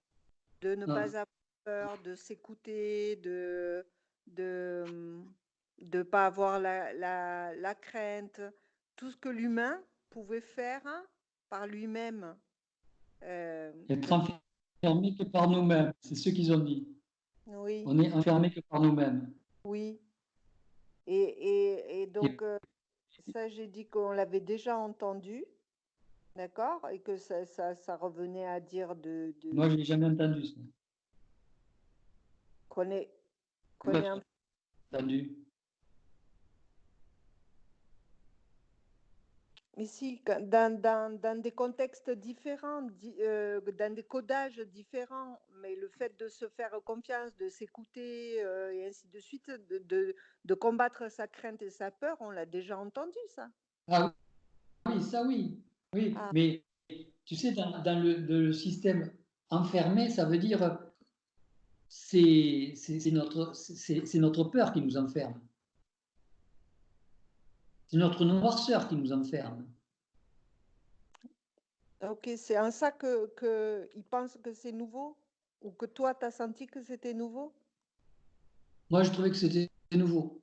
de ne pas Non. avoir peur, de s'écouter, de de pas avoir la crainte, tout ce que l'humain pouvait faire par lui-même. Être enfermé que par nous-mêmes, c'est ce qu'ils ont dit. Oui, On est enfermé que par nous-mêmes. oui. Et Et donc, ça, j'ai dit qu'on l'avait déjà entendu, d'accord? Et que ça revenait à dire moi, je l'ai jamais entendu ça. qu'on est, qu'on Moi, est j'ai entendu. ici, dans des contextes différents, dans des codages différents, mais le fait de se faire confiance, de s'écouter et ainsi de suite, de combattre sa crainte et sa peur, on l'a déjà entendu, ça. Ah oui, ça oui. Oui, Ah, mais tu sais, dans le système enfermé, ça veut dire c'est notre peur qui nous enferme. C'est notre noirceur qui nous enferme. ok, c'est en ça que ils pensent que c'est nouveau ou que toi, tu as senti que c'était nouveau? Moi, je trouvais que c'était nouveau.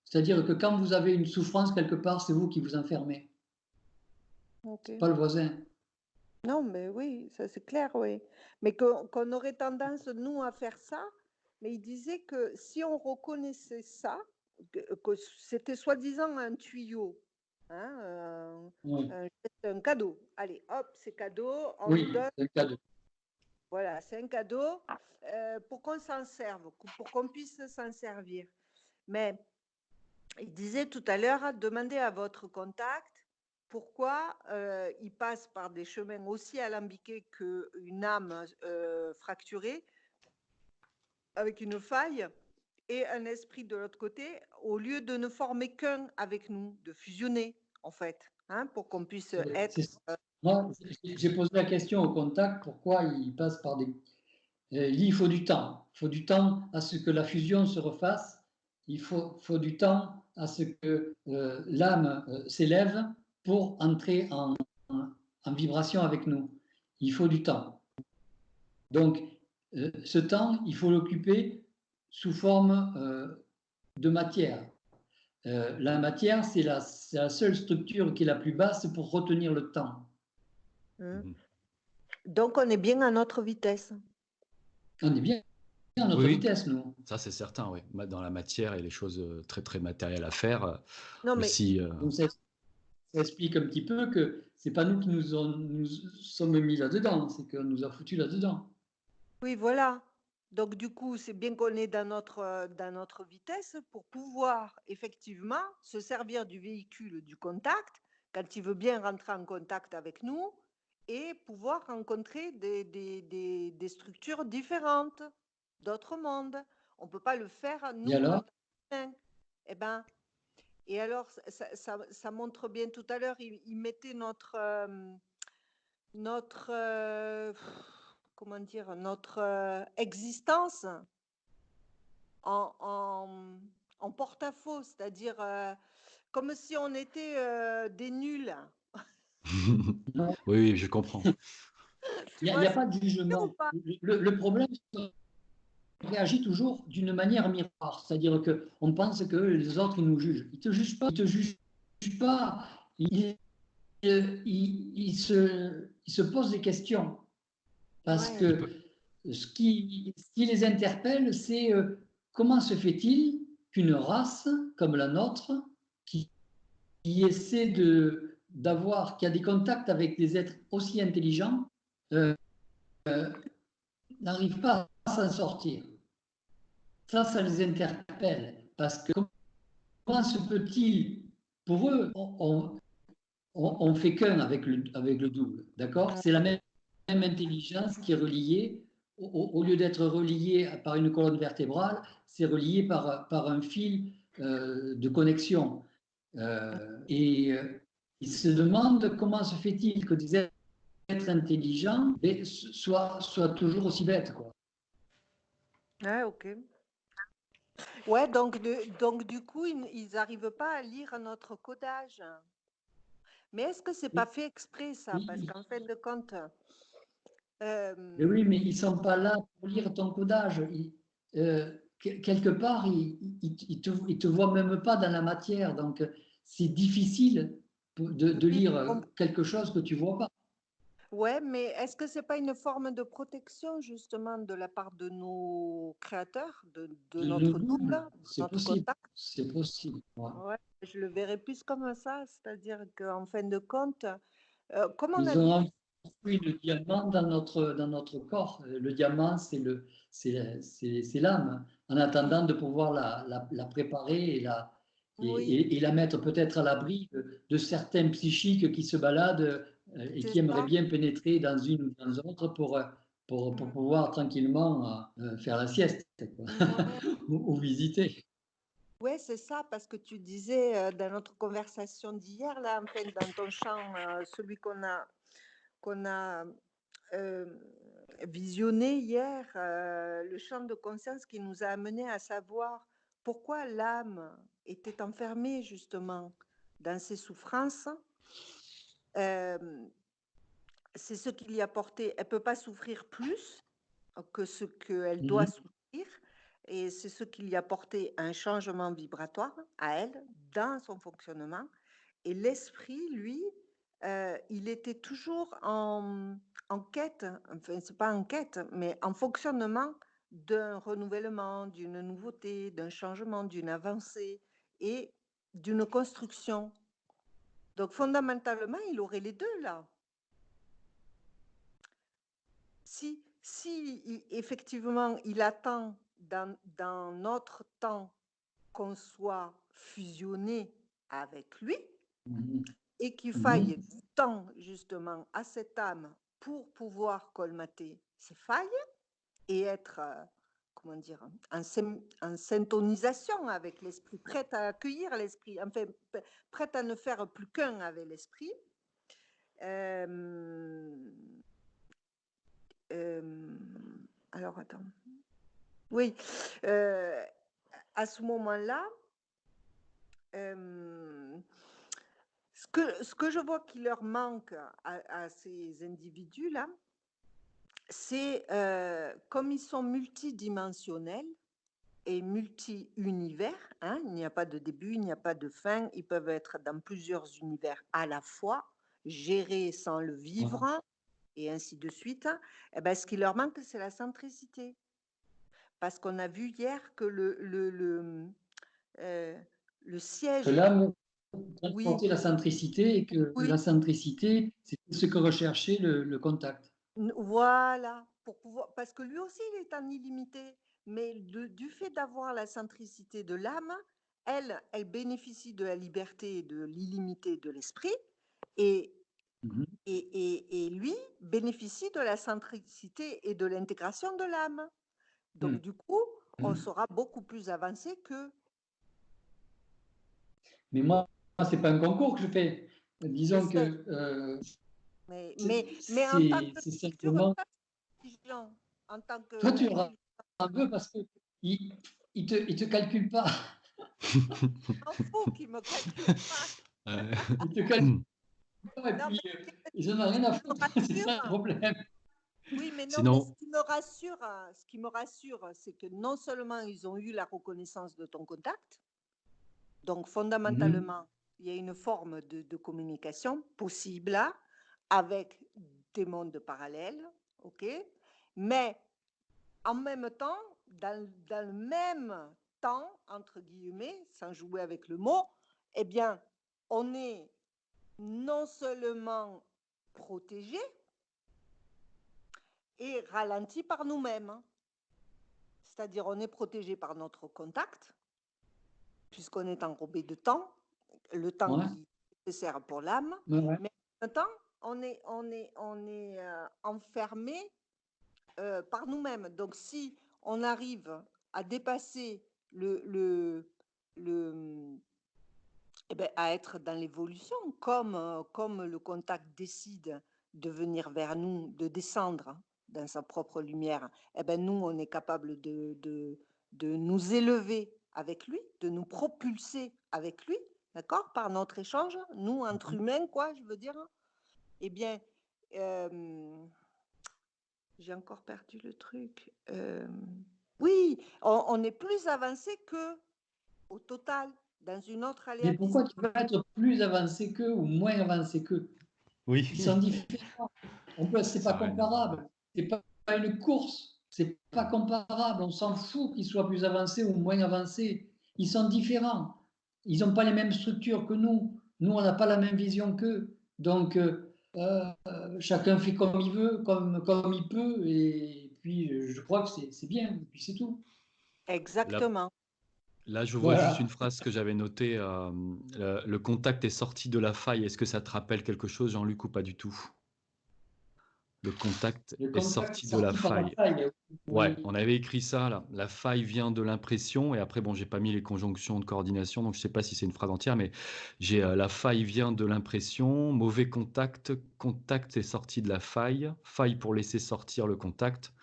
C'est-à-dire que quand vous avez une souffrance quelque part, c'est vous qui vous enfermez, Ok. pas le voisin. Non, mais oui, ça c'est clair, oui. Mais qu'on aurait tendance, nous, à faire ça, mais il disait que si on reconnaissait ça, que c'était soi-disant un tuyau, hein, Oui, un cadeau. Allez, hop, c'est cadeau, on nous oui, donne, c'est le cas de. voilà, c'est un cadeau pour qu'on s'en serve, pour qu'on puisse s'en servir. Mais il disait tout à l'heure, demandez à votre contact pourquoi il passe par des chemins aussi alambiqués qu'une âme fracturée, avec une faille, et un esprit de l'autre côté, au lieu de ne former qu'un avec nous, de fusionner, en fait, hein, pour qu'on puisse être. Moi, j'ai posé la question au contact, pourquoi il passe par des. Il dit il faut du temps. Il faut du temps à ce que la fusion se refasse. Il faut du temps à ce que l'âme s'élève pour entrer en vibration avec nous. Il faut du temps. Donc, ce temps, il faut l'occuper sous forme de matière. La matière, c'est la seule structure qui est la plus basse pour retenir le temps. Hein. Donc, on est bien à notre vitesse. On est bien à Oui, notre oui, vitesse, nous. ça c'est certain, oui. Dans la matière et les choses très très matérielles à faire Non, mais aussi. Donc, ça explique un petit peu que c'est pas nous qui nous sommes mis là-dedans, c'est qu'on nous a foutu là-dedans. oui, voilà. Donc, du coup, c'est bien qu'on est dans notre vitesse pour pouvoir effectivement se servir du véhicule du contact quand il veut bien rentrer en contact avec nous et pouvoir rencontrer des structures différentes, d'autres mondes. On ne peut pas le faire, Et nous, en alors, tant qu'humains. Eh ben, et alors, ça montre bien tout à l'heure, il mettait notre comment dire, notre existence en, en porte-à-faux, c'est-à-dire comme si on était des nuls. non, Oui, oui, je comprends. Tu il y vois, a c'est pas de sûr ou jugement. pas? Le problème, c'est qu'on réagit toujours d'une manière miroir, c'est-à-dire qu'on pense que les autres, ils nous jugent. Ils ne te jugent pas, ils te jugent pas. Ils se posent des questions. Parce Ouais. que ce qui les interpelle, c'est comment se fait-il qu'une race comme la nôtre, qui essaie qui a des contacts avec des êtres aussi intelligents, n'arrivent pas à s'en sortir. Ça les interpelle. Parce que comment se peut-il, pour eux, on fait qu'un avec le double, d'accord? C'est la même intelligence qui est reliée, au lieu d'être reliée par une colonne vertébrale, c'est relié par un fil de connexion. Et ils se demandent comment se fait-il que des êtres intelligents soient toujours aussi bêtes, quoi. Ouais, ok. Ouais, donc du coup, ils n'arrivent pas à lire notre codage. Mais est-ce que c'est pas fait exprès, ça? Parce qu'en fin de compte, Mais oui, mais ils ne sont pas là pour lire ton codage. Quelque part, ils te voient même pas dans la matière. Donc, c'est difficile de oui, lire quelque chose que tu vois pas. ouais, mais est-ce que c'est pas une forme de protection justement de la part de nos créateurs, de Le notre double, double, de c'est notre possible. contact? C'est possible. Ouais. Ouais, je le verrais plus comme ça, c'est-à-dire qu'en fin de compte, comme on a Ils dit, ont enfoui le diamant dans notre corps. Le diamant, c'est l'âme. En attendant de pouvoir la préparer oui, et la mettre peut-être à l'abri de certains psychiques qui se baladent et c'est qui aimeraient ça. bien pénétrer dans une ou dans l'autre pour pouvoir tranquillement faire la sieste, quoi, Ouais, ou visiter. ouais, c'est ça, parce que tu disais dans notre conversation d'hier, là, en fait, dans ton champ, celui qu'on a euh, visionné hier, le champ de conscience qui nous a amené à savoir pourquoi l'âme était enfermée justement dans ses souffrances. Euh, c'est ce qui lui a porté, elle ne peut pas souffrir plus que ce qu'elle doit Mhm. souffrir, et c'est ce qui lui a porté un changement vibratoire à elle dans son fonctionnement. Et l'esprit, lui, il était toujours en quête, enfin, c'est pas en quête, mais en fonctionnement d'un renouvellement, d'une nouveauté, d'un changement, d'une avancée et d'une construction. Donc, fondamentalement, il aurait les deux là. Si effectivement il attend dans notre temps qu'on soit fusionné avec lui Mhm. et qu'il faille Mhm. du temps justement à cette âme pour pouvoir colmater ses failles et être, comment dire, en syntonisation avec l'esprit, prête à accueillir l'esprit, enfin, prête à ne faire plus qu'un avec l'esprit. Euh, euh, alors, attends. Oui, à ce moment-là, ce que je vois qui leur manque à ces individus-là, c'est comme ils sont multidimensionnels et multi-univers, hein, il n'y a pas de début, il n'y a pas de fin, ils peuvent être dans plusieurs univers à la fois, gérer sans le Ouais. vivre, et ainsi de suite. Eh ben, ce qui leur manque, c'est la centricité. Parce qu'on a vu hier que euh, le Que siège, l'âme oui, transporter la centricité et que oui, la centricité, c'est ce que recherchait le contact. voilà, pour pouvoir, parce que lui aussi, il est en illimité, mais du fait d'avoir la centricité de l'âme, elle bénéficie de la liberté et de l'illimité de l'esprit, et, Mhm. et lui bénéficie de la centricité et de l'intégration de l'âme. Donc, du coup, on Mhm. sera beaucoup plus avancé que, Mais moi, c'est pas un concours que je fais. je Disons que sais, mais en tant que c'est structure, simplement. pas intelligent, en tant Toi, tu le qu'intelligent, un peu parce que il te calcule pas. m'en fous qu'il me calcule pas. Euh, Il te calcule pas et Non, puis mais ils en ont rien à ce qui me foutre. C'est ça le rassure, problème. oui, mais non, mais Sinon, ce qui me rassure, c'est que non seulement ils ont eu la reconnaissance de ton contact, donc Mhm. fondamentalement, il y a une forme de communication possible là, avec des mondes parallèles, ok? Mais en même temps, dans le même temps, entre guillemets, sans jouer avec le mot, eh bien, on est non seulement protégé, est ralenti par nous-mêmes. C'est-à-dire, on est protégé par notre contact, puisqu'on est enrobé de temps, le temps Ouais. qui est nécessaire pour l'âme. Ouais, ouais. Mais en même temps, on est enfermé par nous-mêmes. Donc, si on arrive à dépasser à être dans l'évolution, comme le contact décide de venir vers nous, de descendre dans sa propre lumière, nous, on est capable de nous élever avec lui, de nous propulser avec lui, d'accord, par notre échange, nous, entre humains, quoi, je veux dire. Eh bien, j'ai encore perdu le truc. Oui, on est plus avancé que au total, dans une autre Mais aléa pourquoi tu vas être plus avancé qu'eux ou moins avancé qu'eux? Oui. Ils sont différents. C'est Ça pas a rien à voir. comparable. C'est pas une course. C'est pas comparable. On s'en fout qu'ils soient plus avancés ou moins avancés. Ils sont différents. Ils n'ont pas les mêmes structures que nous. Nous, on n'a pas la même vision qu'eux. Donc, chacun fait comme il veut, comme il peut. Et puis, je crois que c'est bien. Et puis, c'est tout. Là, Exactement. là, je vois juste une Voilà. phrase que j'avais notée. Le contact est sorti de la faille. Est-ce que ça te rappelle quelque chose, Jean-Luc, ou pas du tout? Le contact Le est contact sorti de la sorti par la faille. faille. Ouais, Oui. on avait écrit ça là. La faille vient de l'impression. Et après, bon, j'ai pas mis les conjonctions de coordination, donc je sais pas si c'est une phrase entière, mais j'ai la faille vient de l'impression. Mauvais contact. Contact est sorti de la faille. Faille pour laisser sortir le contact.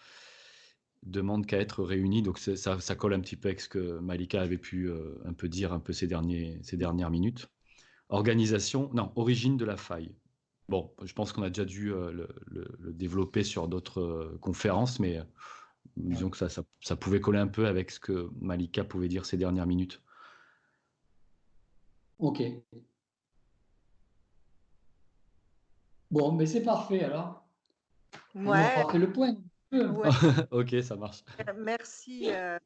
Demande qu'à être réunis. Donc ça colle un petit peu avec ce que Malika avait pu un peu dire un peu ces dernières minutes. Organisation, non, origine de la faille. Bon, je pense qu'on a déjà dû le développer sur d'autres conférences, mais disons que ça pouvait coller un peu avec ce que Malika pouvait dire ces dernières minutes. OK. Bon, mais c'est parfait alors. On Ouais, aura fait le point. ouais. Ok, ça marche. Merci. Allez.